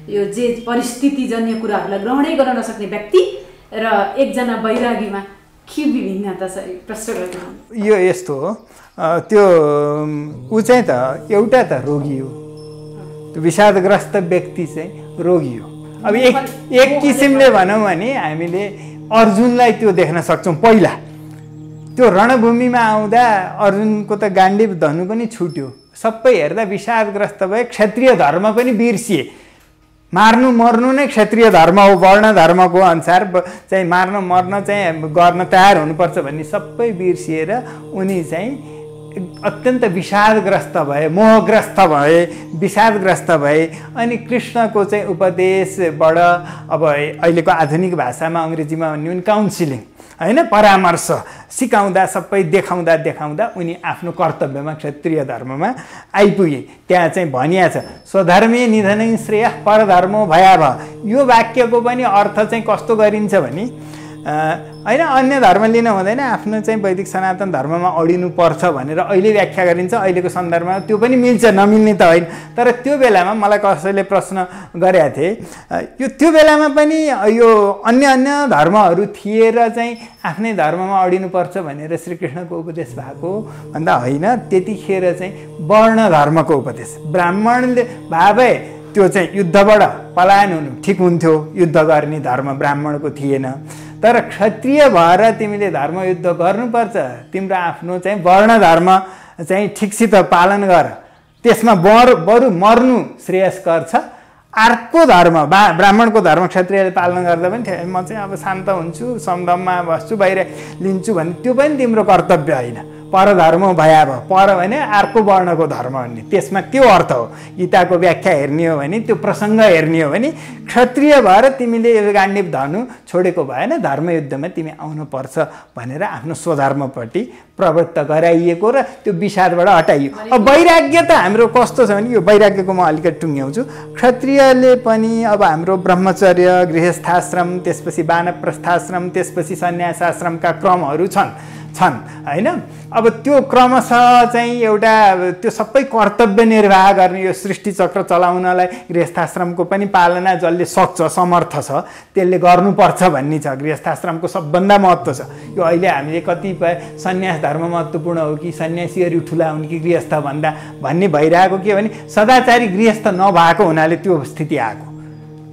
यो जे परिस्थितिजन्य कुराहरूलाई ग्रहणै गर्न नसक्ने व्यक्ति र एकजना वैरागीमा के भिन्नता छ प्रश्न गर्नु। यो यस्तो हो, त्यो ऊ चाहिँ त एउटा त रोगी हो, त्यो विषादग्रस्त व्यक्ति चाहिँ रोगी हो। अब एक किसिमले भनौँ भने हामीले अर्जुनलाई त्यो देख्न सक्छौँ। पहिला त्यो रणभूमिमा आउँदा अर्जुनको त गाण्डीव धनु पनि छुट्यो, सबै हेर्दा विषादग्रस्त भए, क्षत्रिय धर्म पनि बिर्सिए। मार्नु मर्नु नै क्षत्रिय धर्म हो, वर्ण धर्मको अनुसार चाहिँ मार्न मर्न चाहिँ गर्न तयार हुनुपर्छ भन्ने सबै बिर्सिएर उनी चाहिँ अत्यन्त विषादग्रस्त भए, मोहग्रस्त भए, विषादग्रस्त भए। अनि कृष्णको चाहिँ उपदेशबाट अब अहिलेको आधुनिक भाषामा अङ्ग्रेजीमा भन्ने भने काउन्सिलिङ होइन, परामर्श सिकाउँदा सबै देखाउँदा उनी आफ्नो कर्तव्यमा क्षत्रिय धर्ममा आइपुगे। त्यहाँ चाहिँ भनिया छ स्वधर्मे निधनै श्रेयः परधर्मो भयावह। यो वाक्यको पनि अर्थ चाहिँ कस्तो गरिन्छ भने होइन, अन्य धर्म लिन हुँदैन, आफ्नो चाहिँ वैदिक सनातन धर्ममा अडिनु पर्छ भनेर अहिले व्याख्या गरिन्छ। अहिलेको सन्दर्भमा त्यो पनि मिल्छ, नमिल्ने त होइन। तर त्यो बेलामा मलाई कसैले प्रश्न गरेका थिए, त्यो बेलामा पनि यो अन्य धर्महरू थिए र चाहिँ आफ्नै धर्ममा अडिनु पर्छ भनेर श्रीकृष्णको उपदेश भएको भन्दा होइन, त्यतिखेर चाहिँ वर्ण धर्मको उपदेश। ब्राह्मणले भए त्यो चाहिँ युद्धबाट पलायन हुनु ठिक हुन्थ्यो, युद्ध गर्ने धर्म ब्राह्मणको थिएन। तर क्षत्रिय भएर तिमीले धर्मयुद्ध गर्नुपर्छ, तिम्रो आफ्नो चाहिँ वर्ण धर्म चाहिँ ठिकसित पालन गर, त्यसमा बरु मर्नु श्रेयस्कर छ। अर्को धर्म ब्राह्मणको धर्म क्षत्रियले पालन गर्दा पनि म चाहिँ अब शान्त हुन्छु, समदममा बस्छु, बाहिर लिन्छु भने त्यो पनि तिम्रो कर्तव्य होइन। परधर्म भयावह, पर भने अर्को वर्णको धर्म भन्ने, त्यसमा त्यो अर्थ हो। गीताको व्याख्या हेर्ने हो भने, त्यो प्रसङ्ग हेर्ने हो भने क्षत्रिय भएर तिमीले गाण्डीव धनु छोडेको भएन, धर्मयुद्धमा तिमी आउनुपर्छ भनेर आफ्नो स्वधर्मपट्टि प्रवृत्त गराइएको र त्यो विषादबाट हटाइयो। अब वैराग्य त हाम्रो कस्तो छ भने, यो वैराग्यको म अलिकति टुङ्ग्याउँछु। क्षत्रियले पनि अब हाम्रो ब्रह्मचर्य, गृहस्थाश्रम, त्यसपछि वानप्रस्थाश्रम, त्यसपछि सन्यासाश्रमका क्रमहरू छन् होइन। अब त्यो क्रमशः चाहिँ एउटा त्यो सबै कर्तव्य निर्वाह गर्ने, यो सृष्टि चक्र चलाउनलाई गृहस्थाश्रमको पनि पालना जसले सक्छ, समर्थ छ, त्यसले गर्नुपर्छ भन्ने छ। गृहस्थाश्रमको सबभन्दा महत्त्व छ। यो अहिले हामीले कतिपय सन्यास धर्म महत्त्वपूर्ण हो कि सन्यासीहरू ठुला हुन् कि गृहस्थ भन्ने भइरहेको के भने सदाचारी गृहस्थ नभएको हुनाले त्यो स्थिति आएको।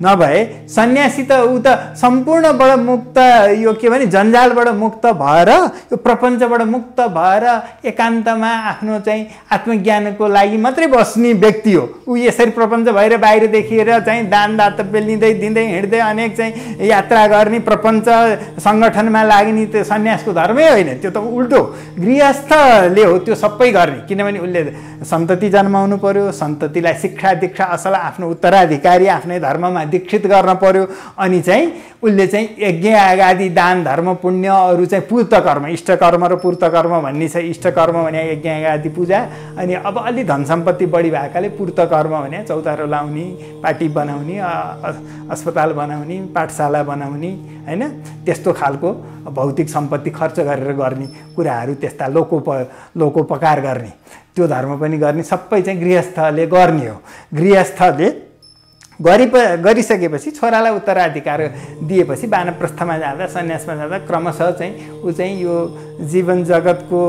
नभए सन्यासी त ऊ त सम्पूर्णबाट मुक्त, यो के भने जन्जालबाट मुक्त भएर, यो प्रपञ्चबाट मुक्त भएर एकान्तमा आफ्नो चाहिँ आत्मज्ञानको लागि मात्रै बस्ने व्यक्ति हो। ऊ यसरी प्रपञ्च भएर बाहिर देखिएर चाहिँ दान दातव्य लिँदै दिँदै हिँड्दै अनेक चाहिँ यात्रा गर्ने, प्रपञ्च सङ्गठनमा लाग्ने त्यो सन्यासको धर्मै होइन, त्यो त उल्टो गृहस्थले हो त्यो सबै गर्ने। किनभने उसले सन्तति जन्माउनु पर्यो, सन्ततिलाई शिक्षा दीक्षा असल आफ्नो उत्तराधिकारी आफ्नै धर्ममा दीक्षित गर्न पर्यो। अनि चाहिँ उसले चाहिँ यज्ञ आदि दान धर्म पुण्य अरू चाहिँ पूर्त कर्म, इष्ट कर्म र पूर्त कर्म भन्ने छ। इष्ट कर्म भने यज्ञ आदि पूजा, अनि अब अलि धन सम्पत्ति बढी भएकाले पूर्त कर्म भने चौतारो लाउने, पार्टी बनाउने, अस्पताल बनाउने, पाठशाला बनाउने होइन, त्यस्तो खालको भौतिक सम्पत्ति खर्च गरेर गर्ने कुराहरू, त्यस्ता लोकोपकार गर्ने त्यो धर्म पनि गर्ने, सबै चाहिँ गृहस्थले गर्ने हो। गृहस्थले गरिसकेपछि छोरालाई उत्तराधिकार दिएपछि वानप्रस्थमा जाँदा, सन्यासमा जाँदा क्रमशः चाहिँ ऊ चाहिँ यो जीवन जगतको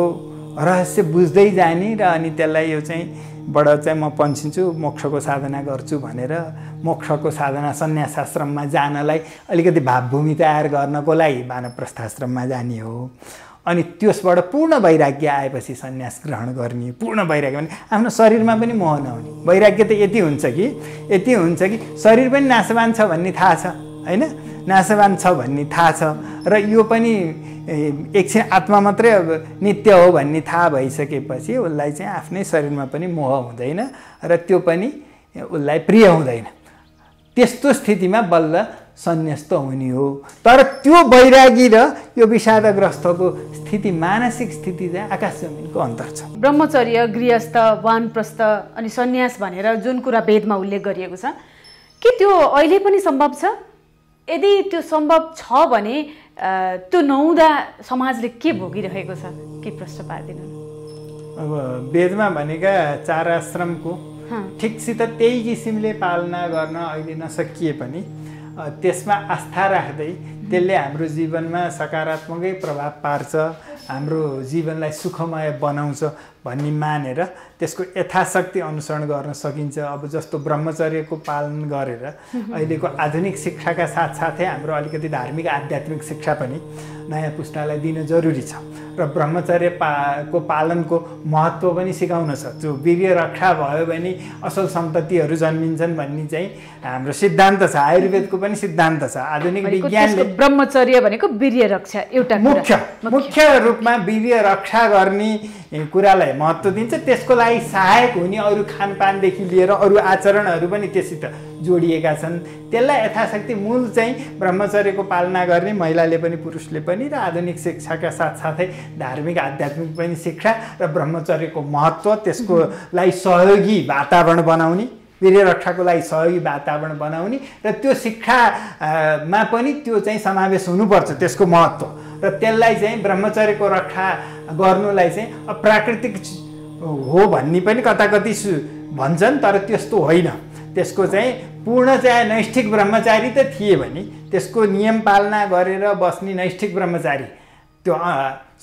रहस्य बुझ्दै जाने र अनि त्यसलाई यो चाहिँ बाट चाहिँ म पन्छिन्छु, मोक्षको साधना गर्छु भनेर मोक्षको साधना सन्यासाश्रममा जानलाई अलिकति भावभूमि तयार गर्नको लागि वानप्रस्थाश्रममा जाने हो। अनि त्यसबाट पूर्ण वैराग्य आएपछि सन्यास ग्रहण गर्ने। पूर्ण वैराग्य भने आफ्नो शरीरमा पनि मोह नहुने। वैराग्य त यति हुन्छ कि शरीर पनि नाशवान छ भन्ने थाहा छ होइन, नाशवान छ भन्ने थाहा छ र यो पनि एकछिन आत्मा मात्रै अब नित्य हो भन्ने थाहा भइसकेपछि उसलाई चाहिँ आफ्नै शरीरमा पनि मोह हुँदैन र त्यो पनि उसलाई प्रिय हुँदैन। त्यस्तो स्थितिमा बल्ल सन्न्यस्त हुने हो। तर त्यो वैरागी र यो विषादग्रस्तको स्थिति, मानसिक स्थिति चाहिँ आकाश जमिनको अन्तर छ। ब्रह्मचर्य, गृहस्थ, वानप्रस्थ अनि सन्यास भनेर जुन कुरा वेदमा उल्लेख गरिएको छ, के त्यो अहिले पनि सम्भव छ? यदि त्यो सम्भव छ भने त्यो नहुँदा समाजले के भोगिरहेको छ, के प्रश्न पार्दिनु? अब वेदमा भनेका 4 आश्रमको ठिकसित त्यही किसिमले पालना गर्न अहिले नसकिए पनि त्यसमा आस्था राख्दै त्यसले हाम्रो जीवनमा सकारात्मकै प्रभाव पार्छ, हाम्रो जीवनलाई सुखमय बनाउँछ भन्ने मानेर त्यसको यथाशक्ति अनुसरण गर्न सकिन्छ। अब जस्तो ब्रह्मचर्यको पालन गरेर अहिलेको आधुनिक शिक्षाका साथसाथै हाम्रो अलिकति धार्मिक आध्यात्मिक शिक्षा पनि नयाँ पुस्तालाई दिन जरुरी छ र ब्रह्मचर्य को पालनको महत्त्व पनि सिकाउन सक्छ। जो वीर्य रक्षा भयो भने असल सन्ततिहरू जन्मिन्छन् भन्ने चाहिँ हाम्रो सिद्धान्त छ, आयुर्वेदको पनि सिद्धान्त छ। आधुनिक विज्ञानले ब्रह्मचर्य भनेको वीर्य रक्षा एउटा मुख्य रूपमा वीर्य रक्षा गर्ने कुरालाई महत्त्व दिन्छ। त्यसको लागि सहायक हुने अरू खानपानदेखि लिएर अरू आचरणहरू पनि त्यससित जोडिएका छन्। त्यसलाई यथाशक्ति मूल चाहिँ ब्रह्मचर्यको पालना गर्ने महिलाले पनि पुरुषले पनि र आधुनिक शिक्षाका साथसाथै धार्मिक आध्यात्मिक पनि शिक्षा र ब्रह्मचर्यको महत्त्व, त्यसको लागि सहयोगी वातावरण बनाउने, वीर्य रक्षाको लागि सहयोगी वातावरण बनाउने र त्यो शिक्षामा पनि त्यो चाहिँ समावेश हुनुपर्छ त्यसको महत्त्व। र त्यसलाई चाहिँ ब्रह्मचर्यको रक्षा गर्नुलाई चाहिँ अप्राकृतिक हो भन्ने पनि कताकति भन्छन्, तर त्यस्तो होइन। त्यसको चाहिँ पूर्ण चाहिँ नैष्ठिक ब्रह्मचारी त थिए भने त्यसको नियम पालना गरेर बस्ने नैष्ठिक ब्रह्मचारी, त्यो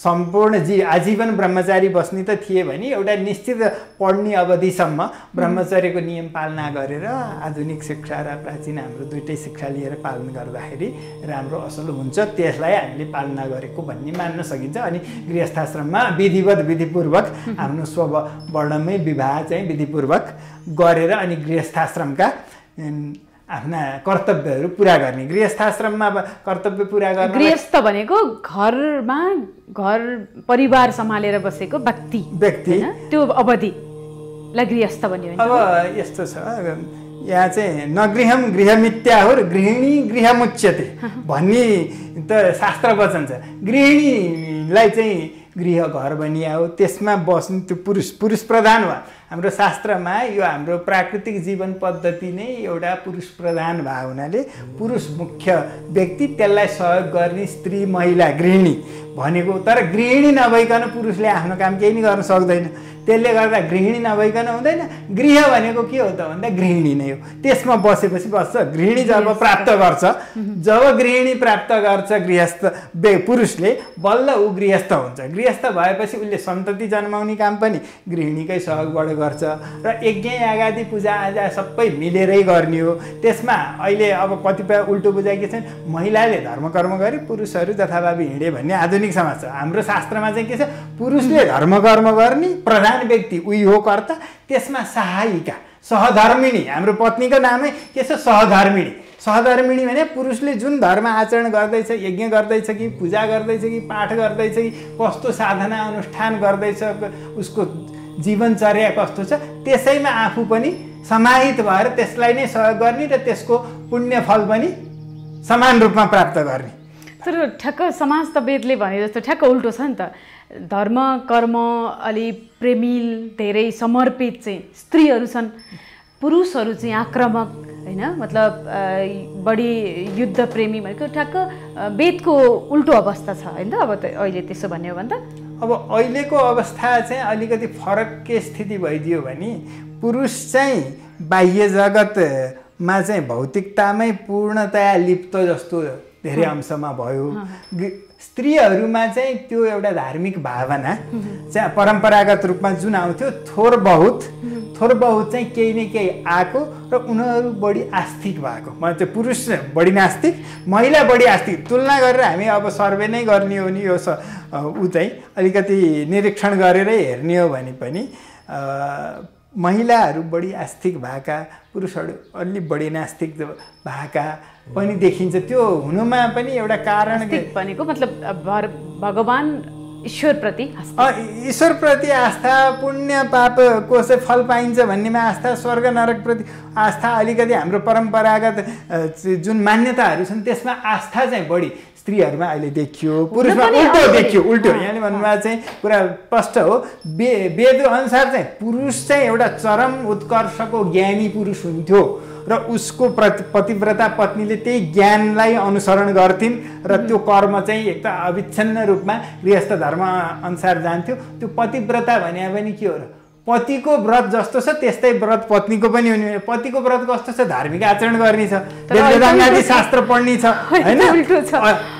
सम्पूर्ण आजीवन ब्रह्मचारी बस्ने त थिए भने एउटा निश्चित पढ्ने अवधिसम्म ब्रह्मचर्यको नियम पालना गरेर आधुनिक शिक्षा र प्राचीन हाम्रो दुईटै शिक्षा लिएर पालन गर्दाखेरि राम्रो असल हुन्छ। त्यसलाई हामीले पालना गरेको भन्ने मान्न सकिन्छ। अनि गृहस्थाश्रममा विधिपूर्वक आफ्नो स्ववर्णमै विवाह चाहिँ विधिपूर्वक गरेर अनि गृहस्थाश्रमका आफ्ना कर्तव्यहरू पुरा गर्ने। गृहस्थाश्रममा कर्तव्य पुरा गर्ने, गृहस्थ भनेको घर परिवार सम्हालेर बसेको व्यक्ति त्यो अवधिलाई गृहस्थ भन्यो। अब यस्तो छ, यहाँ चाहिँ नगृहम गृहमित्याहुर गृहिणी गृहमुच्यते भन्ने त शास्त्र वचन छ। गृहिणीलाई चाहिँ गृह घर भनिया हो, त्यसमा बस्ने त्यो पुरुष प्रधान हो। हाम्रो शास्त्रमा यो हाम्रो प्राकृतिक जीवन पद्धति नै एउटा पुरुष प्रधान भए हुनाले पुरुष मुख्य व्यक्ति, त्यसलाई सहयोग गर्ने स्त्री महिला गृहिणी भनेको। तर गृहिणी नभइकन पुरुषले आफ्नो काम केही नै गर्न सक्दैन। त्यसले गर्दा गृहिणी नभइकन हुँदैन। गृह भनेको के हो त भन्दा गृहिणी नै हो। त्यसमा बसेपछि बस्छ। गृहिणी जब प्राप्त गर्छ, जब गृहिणी प्राप्त गर्छ गृहस्थ पुरुषले, बल्ल ऊ गृहस्थ हुन्छ। गृहस्थ भएपछि उसले सन्तति जन्माउने काम पनि गृहिणीकै सहयोगबाट गर्छ र यज्ञ यागादि पूजा आजा सबै मिलेरै गर्ने हो। त्यसमा अहिले अब कतिपय उल्टो बुझाइ के छन्, महिलाले धर्मकर्म गरे पुरुषहरू जथाभावी हिँडे भन्ने आधुनिक समाज छ। हाम्रो शास्त्रमा चाहिँ के छ, पुरुषले धर्मकर्म गर्ने प्रधान व्यक्ति उही हो कर्ता, त्यसमा सहायिका सहधर्मिणी, हाम्रो पत्नीको नामै के छ सहधर्मिणी। सहधर्मिणी भने पुरुषले जुन धर्म आचरण गर्दैछ, यज्ञ गर्दैछ कि पूजा गर्दैछ कि पाठ गर्दैछ कि कस्तो साधना अनुष्ठान गर्दैछ, उसको जीवनचर्या कस्तो छ, त्यसैमा आफू पनि समाहित भएर त्यसलाई नै सहयोग गर्ने र त्यसको पुण्य फल पनि समान रूपमा प्राप्त गर्ने। तर ठ्याक्क समाज त वेदले भने जस्तो ठ्याक्क उल्टो छ नि त। धर्म कर्म अलि प्रेमिल धेरै समर्पित चाहिँ स्त्रीहरू छन्, पुरुषहरू चाहिँ आक्रामक होइन, मतलब बढी युद्ध प्रेमी भनेको ठ्याक्क वेदको उल्टो अवस्था छ होइन। अब अहिले त्यसो भन्यो भने त अब अहिलेको अवस्था चाहिँ अलिकति फरक के स्थिति भइदियो भने पुरुष चाहिँ बाह्य जगतमा चाहिँ भौतिकतामै पूर्णतया लिप्त जस्तो धेरै अंशमा भयो। स्त्रीहरूमा चाहिँ त्यो एउटा धार्मिक भावना चाहिँ परम्परागत रूपमा जुन आउँथ्यो, थोर बहुत चाहिँ केही न केही आएको र उनीहरू बढी आस्तिक भएको। मतलब त्यो पुरुष बढी नास्तिक, महिला बढी आस्तिक। तुलना गरेर हामी अब सर्वे नै गर्ने हो नि, यो ऊ चाहिँ अलिकति निरीक्षण गरेरै हेर्ने हो भने पनि महिलाहरू बढी आस्तिक भएका, पुरुषहरू अलि बढी नास्तिक भएका पनि देखिन्छ। त्यो हुनुमा पनि एउटा कारण भनेको मतलब भगवान ईश्वरप्रति आस्था, पुण्य पापको चाहिँ फल पाइन्छ भन्नेमा आस्था, स्वर्ग नरकप्रति आस्था, अलिकति हाम्रो परम्परागत जुन मान्यताहरू छन् त्यसमा आस्था चाहिँ बढी स्त्रीहरूमा अहिले देखियो, पुरुषमा उल्टो देखियो। यहाँले भन्नुभएको चाहिँ कुरा स्पष्ट हो। वेद अनुसार चाहिँ पुरुष चाहिँ एउटा चरम उत्कर्षको ज्ञानी पुरुष हुन्थ्यो र उसको पतिव्रता पत्नीले त्यही ज्ञानलाई अनुसरण गर्थिन् र त्यो कर्म चाहिँ एक त अविच्छिन्न रूपमा गृहस्थ धर्म अनुसार जान्थ्यो। त्यो पतिव्रता भने पनि के हो र, पतिको व्रत जस्तो छ त्यस्तै व्रत पत्नीको पनि हुने। पतिको व्रत कस्तो छ, धार्मिक आचरण गर्ने छ, वेदाङ्गादि शास्त्र पढ्ने छ, होइन?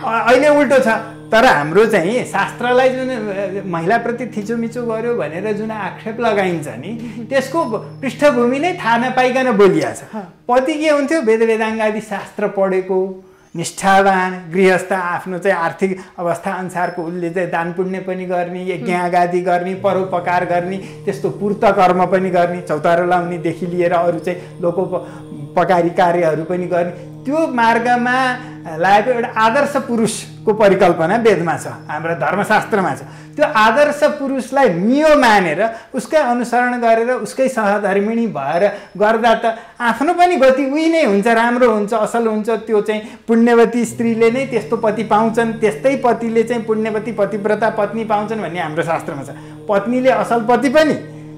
अहिले उल्टो छ। तर हाम्रो चाहिँ शास्त्रलाई जुन महिलाप्रति थिचोमिचो गर्यो भनेर जुन आक्षेप लगाइन्छ नि त्यसको पृष्ठभूमि नै थाहा नपाइकन बोलिया छ। पति के हुन्थ्यो, वेदाङ्गादि शास्त्र पढेको, निष्ठावान, गृहस्थ, आफ्नो चाहिँ आर्थिक अवस्था अनुसारको उसले चाहिँ दान पुण्य पनि गर्ने, यज्ञागादि गर्ने, परोपकार गर्ने, त्यस्तो पूर्त कर्म पनि गर्ने, चौतारो लाउनेदेखि लिएर अरू चाहिँ लोकोपकारी कार्यहरू पनि गर्ने। त्यो मार्गमा लागेको एउटा आदर्श पुरुषको परिकल्पना वेदमा छ, हाम्रो धर्मशास्त्रमा छ। त्यो आदर्श पुरुषलाई मियो मानेर उसकै अनुसरण गरेर उसकै सहधर्मिणी भएर गर्दा त आफ्नो पनि गति उही नै हुन्छ, राम्रो हुन्छ, असल हुन्छ। त्यो चाहिँ पुण्यवती स्त्रीले नै त्यस्तो पति पाउँछन्, त्यस्तै पतिले चाहिँ पुण्यवती पतिव्रता पत्नी पाउँछन् भन्ने हाम्रो शास्त्रमा छ। पत्नीले असल पति पनि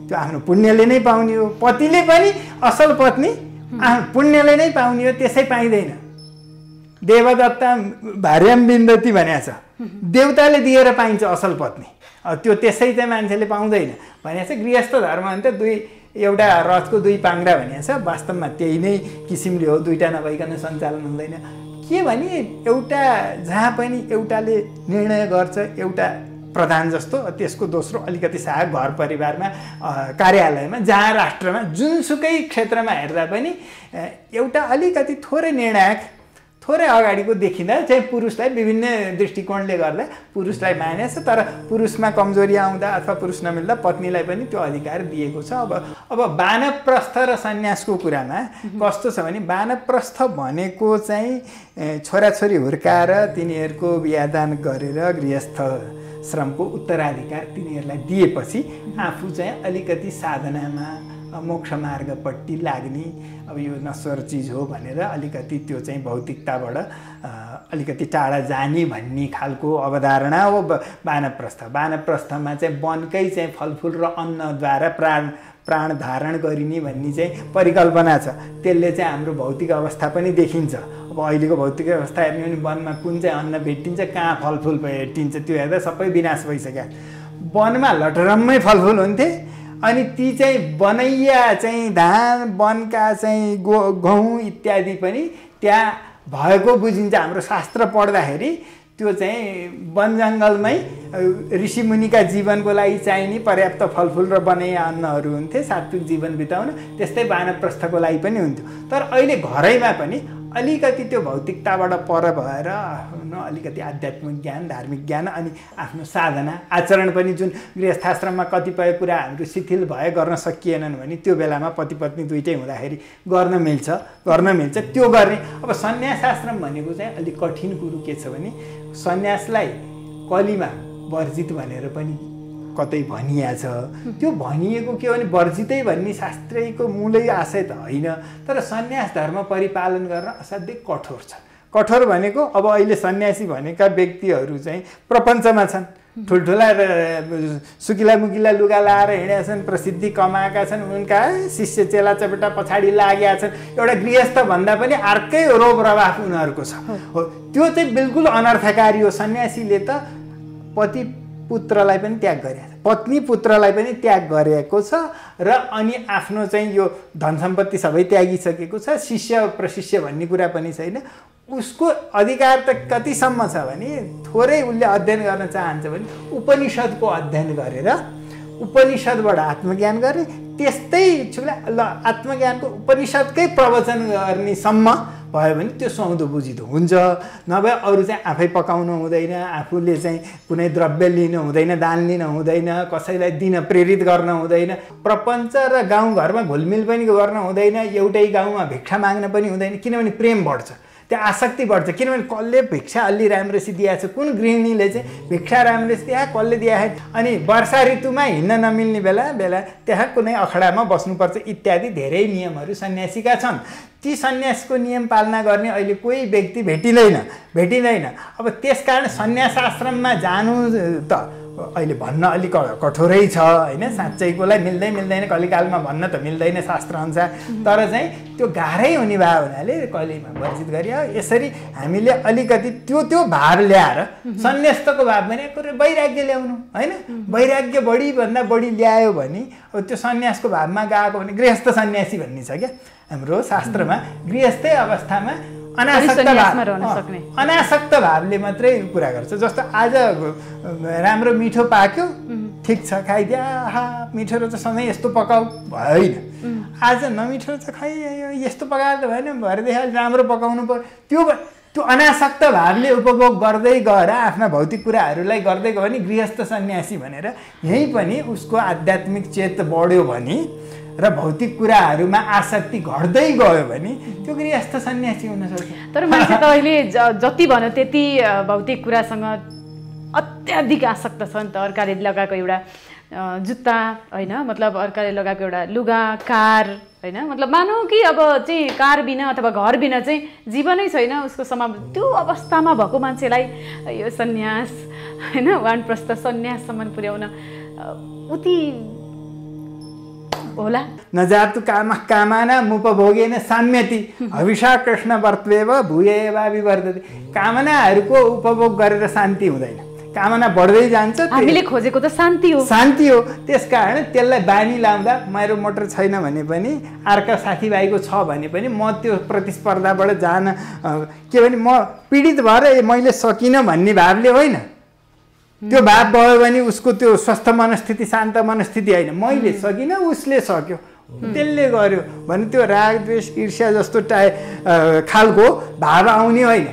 त्यो आफ्नो पुण्यले नै पाउने हो, पतिले पनि असल पत्नी पुण्यले नै पाउने हो, त्यसै पाइँदैन। देवदत्ता भार्याम बिन्दती भनेको छ, देवताले दिएर पाइन्छ असल पत्नी, त्यो त्यसै चाहिँ मान्छेले पाउँदैन भनेको छ। गृहस्थ धर्म भने त एउटा रथको दुई पाङ्ग्रा भनेको छ, वास्तवमा त्यही नै किसिमले हो, दुईवटा नभइकन सञ्चालन हुँदैन। के भने एउटा जहाँ पनि एउटाले निर्णय गर्छ, एउटा प्रधान जस्तो, त्यसको दोस्रो अलिकति सहायक घर परिवारमा, कार्यालयमा, जहाँ राष्ट्रमा, जुनसुकै क्षेत्रमा हेर्दा पनि एउटा अलिकति थोरै निर्णायक, थोरै अगाडिको देखिँदा चाहिँ पुरुषलाई विभिन्न दृष्टिकोणले गर्दा पुरुषलाई मानेको छ। तर पुरुषमा कमजोरी आउँदा अथवा पुरुष नमिल्दा पत्नीलाई पनि त्यो अधिकार दिएको छ। अब वानप्रस्थ र सन्यासको कुरामा कस्तो छ भने, वानप्रस्थ भनेको चाहिँ छोराछोरी हुर्काएर तिनीहरूको बिहादान गरेर गृहस्थ श्रमको उत्तराधिकार तिनीहरूलाई दिएपछि आफू चाहिँ अलिकति साधनामा, मोक्ष मार्गपट्टि लाग्ने, अब यो नश्वर चिज हो भनेर अलिकति त्यो चाहिँ भौतिकताबाट अलिकति टाढा जाने भन्ने खालको अवधारणा हो वानप्रस्थमा चाहिँ वनकै चाहिँ फलफुल र अन्नद्वारा प्राण धारण गरिने भन्ने चाहिँ परिकल्पना छ। त्यसले चाहिँ हाम्रो भौतिक अवस्था पनि देखिन्छ। अब अहिलेको भौतिक अवस्था हेर्ने भने वनमा कुन चाहिँ अन्न भेटिन्छ, कहाँ फलफुल भेटिन्छ, त्यो हेर्दा सबै विनाश भइसक्यो। वनमा लटरम्मै फलफुल हुन्थे, अनि ती चाहिँ बनैया चाहिँ धान, वनका चाहिँ गहुँ इत्यादि पनि त्यहाँ भएको बुझिन्छ। हाम्रो शास्त्र पढ्दाखेरि त्यो चाहिँ वन जङ्गलमै ऋषिमुनिका जीवनको लागि चाहिने पर्याप्त फलफुल र बनैया अन्नहरू हुन्थे सात्विक जीवन बिताउन। त्यस्तै वानप्रस्थको लागि पनि हुन्थ्यो। तर अहिले घरैमा पनि अलिकति त्यो भौतिकताबाट पर भएर आफ्नो अलिकति आध्यात्मिक ज्ञान, धार्मिक ज्ञान, अनि आफ्नो साधना आचरण पनि जुन गृहस्थाश्रममा कतिपय कुराहरू शिथिल भए गर्न सकिएनन् भने त्यो बेलामा पति पत्नी दुइटै हुँदाखेरि गर्न मिल्छ त्यो गर्ने। अब सन्यास आश्रम भनेको चाहिँ अलिक कठिन कुरो के छ भने, सन्यासलाई कलीमा वर्जित भनेर पनि कतै भनिया छ। त्यो भनिएको के हो भने वर्जितै भन्ने शास्त्रैको मूलै आशय त होइन, तर सन्यास धर्म परिपालन गर्न असाध्यै कठोर छ। कठोर भनेको अब अहिले सन्यासी भनेका व्यक्तिहरू चाहिँ प्रपञ्चमा छन्, ठुल्ठुला सुकिला मुकिला लुगा लाएर हिँडेका छन्, प्रसिद्धि कमाएका छन्, उनका शिष्य चेला चपेटा पछाडि लागेका छन्। एउटा गृहस्थ भन्दा पनि अर्कै रोग रवाफ उनीहरूको छ। हो, त्यो चाहिँ बिल्कुल अनर्थकारी हो। सन्यासीले त पति पुत्रलाई पनि त्याग गरेको छ, पत्नी पुत्रलाई पनि त्याग गरेको छ, र अनि आफ्नो चाहिँ यो धन सम्पत्ति सबै त्यागिसकेको छ। शिष्य प्रशिष्य भन्ने कुरा पनि छैन। उसको अधिकार त कतिसम्म छ भने, थोरै उसले अध्ययन गर्न चाहन्छ भने उपनिषद्को अध्ययन गरेर उपनिषद्बाट आत्मज्ञान गर्ने, त्यस्तै आत्मज्ञानको उपनिषद्कै प्रवचन गर्नेसम्म भयो भने त्यो सुहाउँदो बुझिदो हुन्छ। नभए अरू चाहिँ आफै पकाउनु हुँदैन, आफूले चाहिँ कुनै द्रव्य लिनु हुँदैन, दान लिनु हुँदैन, कसैलाई दिन प्रेरित गर्न हुँदैन, प्रपञ्च र गाउँघरमा घुलमिल पनि गर्न हुँदैन, एउटै गाउँमा भिक्षा माग्न पनि हुँदैन। किनभने प्रेम बढ्छ, त्यो आसक्ति बढ्छ। किनभने कसले भिक्षा अलि राम्रोसी दिएको छ, कुन गृहिणीले चाहिँ भिक्षा राम्रोसी दिए, कसले दिए। अनि वर्षा ऋतुमा हिँड्न नमिल्ने बेला त्यहाँ कुनै अखडामा बस्नुपर्छ इत्यादि धेरै नियमहरू सन्यासीका छन्। ती सन्यासको नियम पालना गर्ने अहिले कोही व्यक्ति भेटिँदैन। अब त्यसकारण सन्यास आश्रममा जानु त अहिले भन्न अलिक कठोरै छ होइन, साँच्चैकोलाई मिल्दैन, कलिकालमा भन्न त मिल्दैन शास्त्रअनुसार। तर चाहिँ त्यो गाह्रै हुने भयो हुनाले कहिलेमा वर्जित गरियो। यसरी हामीले अलिकति त्यो भाव ल्याएर सन्यस्तको भाव भने वैराग्य ल्याउनु होइन, वैराग्य बढीभन्दा बढी ल्यायो भने अब त्यो सन्यासको भावमा गएको भने गृहस्थ सन्यासी भन्ने छ क्या हाम्रो शास्त्रमा। गृहस्थै अवस्थामा अनासक्त भावले मात्रै कुरा गर्छ। जस्तो आज राम्रो मिठो पाक्यो, ठिक छ खाइदिया, आहा मिठो रहेछ, सधैँ यस्तो पकाऊ होइन। आज नमिठो रहेछ, खै यस्तो पकाएर त भएन, भरेदेखि अलिक राम्रो पकाउनु पर्यो। त्यो अनासक्त भावले उपभोग गर्दै गएर आफ्ना भौतिक कुराहरूलाई गर्दै गयो भने गृहस्थ सन्यासी भनेर, यहीँ पनि उसको आध्यात्मिक चेत बढ्यो भने र भौतिक कुराहरूमा आसक्ति घट्दै गयो भने त्यो गृहस्थ सन्यासी हुनसक्छ। तर मान्छे त अहिले जति भन्यो त्यति भौतिक कुरासँग अत्याधिक आसक्त छ नि त। अर्काले लगाएको एउटा जुत्ता होइन, मतलब अर्काले लगाएको एउटा लुगा, कार होइन, मतलब मानौँ कि अब चाहिँ कार बिना अथवा घर बिना चाहिँ जीवनै छैन उसको समाज। त्यो अवस्थामा भएको मान्छेलाई यो सन्यास होइन, वानप्रस्थ सन्याससम्म पुर्याउन उति होला। नजातु कामः कामानामुपभोगेन साम्यति हविषा कृष्ण वर्त्वेव भूयेवा विवर्धते। कामनाहरूको उपभोग गरेर शान्ति हुँदैन, कामना बढ्दै जान्छ। हामीले खोजेको त शान्ति हो। त्यसकारण त्यसलाई बानी लाउँदा मेरो मोटर छैन भने पनि, अर्का साथीभाइको छ भने पनि म त्यो प्रतिस्पर्धाबाट जान के भने म पीडित भएर मैले सकिनँ भन्ने भावले होइन। त्यो भाव भयो भने उसको त्यो स्वस्थ मनस्थिति, शान्त मनस्थिति होइन। मैले सकिनँ, उसले सक्यो, त्यसले गर्यो भने त्यो राग द्वेष ईर्ष्या जस्तो खालको भाव आउने होइन।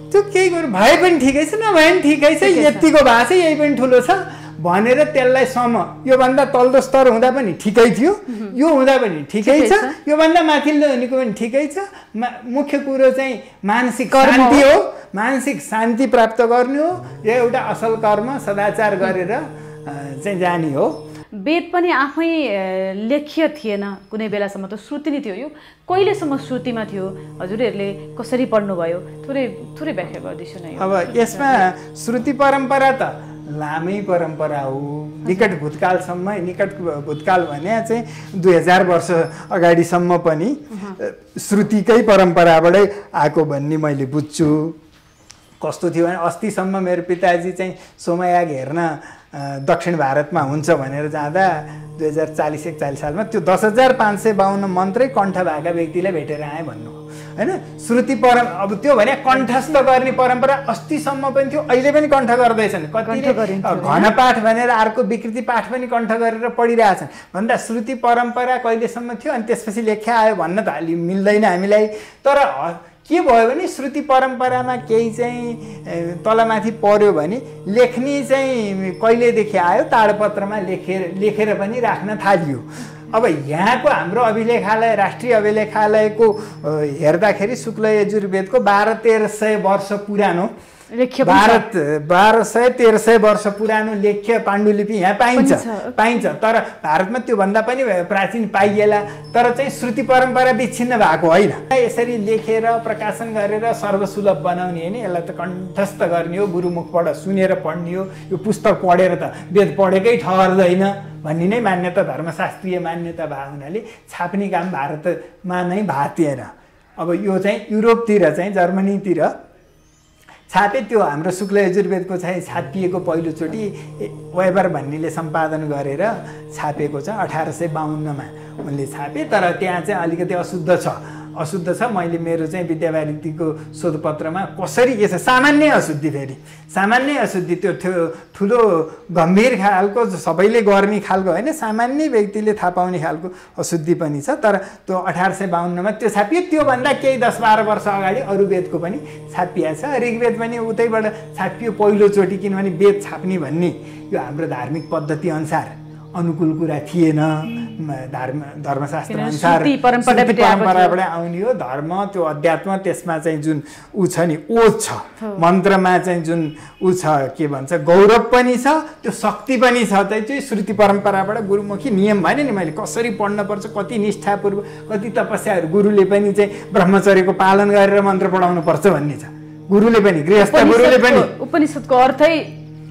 त्यो केही गर्नु भए पनि ठिकै छ, नभए पनि ठिकै छ, यतिको भए छ, यही पनि ठुलो छ भनेर त्यसलाई योभन्दा तल्लो स्तर हुँदा पनि ठिकै थियो, यो हुँदा पनि ठिकै छ, योभन्दा माथिल्लो हुनेको पनि ठिकै छ। मुख्य कुरो चाहिँ मानसिक शान्ति हो, मानसिक शान्ति प्राप्त गर्नु हो। यो एउटा असल कर्म सदाचार गरेर चाहिँ जाने हो। वेद पनि आफै लेख्य थिएन कुनै बेलासम्म, त श्रुति नै थियो। यो कहिलेसम्म श्रुतिमा थियो? हजुरहरूले कसरी पढ्नुभयो? थोरै व्याख्या गर्दैछु नै। अब यसमा श्रुति परम्परा त लामै परम्परा हो। निकट भूतकाल भने चाहिँ 2000 वर्ष अगाडिसम्म पनि श्रुतिकै परम्पराबाटै आएको भन्ने मैले बुझ्छु। कस्तो थियो भने अस्तिसम्म मेरो पिताजी चाहिँ सोमयाग हेर्न दक्षिण भारतमा हुन्छ भनेर जाँदा 2040-41 सालमा त्यो 10,552 मन्त्रै कण्ठ भएका व्यक्तिलाई भेटेर आएँ भन्नु होइन। श्रुति अब त्यो भने कण्ठस्थ गर्ने परम्परा अस्तिसम्म पनि थियो, अहिले पनि कण्ठ गर्दैछन्। कतिले घनपाठ भनेर अर्को विकृति पाठ पनि कण्ठ गरेर पढिरहेछन्। भन्दा श्रुति परम्परा कहिलेसम्म थियो अनि त्यसपछि लेख्या आयो भन्न त अलि मिल्दैन हामीलाई। तर के भयो भने श्रुति परम्परामा केही चाहिँ तलमाथि पर्यो भने लेख्ने चाहिँ कहिलेदेखि आयो, ताडपत्रमा लेखेर पनि राख्न थालियो। अब यहाँको हाम्रो अभिलेखालय, राष्ट्रिय अभिलेखालयको हेर्दाखेरि शुक्ल यजुर्वेदको 1200-1300 वर्ष पुरानो 1200-1300 वर्ष पुरानो लेख्य पाण्डुलिपि यहाँ पाइन्छ। तर भारतमा त्योभन्दा पनि प्राचीन पाइएला, तर चाहिँ श्रुति परम्परा विच्छिन्न भएको होइन। यसरी लेखेर प्रकाशन गरेर सर्वसुलभ बनाउने होइन, यसलाई त कण्ठस्थ गर्ने हो, गुरुमुखबाट सुनेर पढ्ने हो। यो पुस्तक पढेर त वेद पढेकै ठहर्दैन भन्ने नै मान्यता, धर्मशास्त्रीय मान्यता भएको हुनाले छाप्ने काम भारतमा नै भएको थिएन। अब यो चाहिँ युरोपतिर चाहिँ जर्मनीतिर छापे। त्यो हाम्रो शुक्ल यजुर्वेदको चाहिँ छापिएको पहिलोचोटि वेबर भन्नेले सम्पादन गरेर छापेको छ 1852 मा उनले छापे। तर त्यहाँ चाहिँ अलिकति अशुद्ध छ। अशुद्ध छ। मैले मेरो चाहिँ विद्यावारिधीको शोधपत्रमा कसरी के छ सामान्य अशुद्धि, फेरि सामान्य अशुद्धि त्यो ठुलो गम्भीर खालको सबैले गर्ने खालको होइन, सामान्य व्यक्तिले थाहा पाउने खालको अशुद्धि पनि छ। तर त्यो 1852मा त्यो छापियो। त्योभन्दा केही 10-12 वर्ष अगाडि अरू वेदको पनि छापिएको छ। ऋग्वेद पनि उतैबाट छापियो पहिलोचोटि, किनभने वेद छाप्ने भन्ने यो हाम्रो धार्मिक पद्धति अनुसार अनुकूल कुरा थिएन। धर्मशास्त्र अनुसार परम्पराबाट आउने हो धर्म, त्यो अध्यात्म, त्यसमा चाहिँ जुन ऊ छ नि ओज छ, मन्त्रमा चाहिँ जुन ऊ छ के भन्छ गौरव पनि छ, त्यो शक्ति पनि छ। चाहिँ श्रुति परम्पराबाट गुरुमुखी नियम भने नि मैले कसरी पढ्नुपर्छ, कति निष्ठापूर्वक, कति तपस्याहरू, गुरुले पनि चाहिँ ब्रह्मचर्यको पालन गरेर मन्त्र पढाउनु पर्छ भन्ने छ। गुरुले पनि, गृहस्थ गुरुले पनि उपनिषदको अर्थै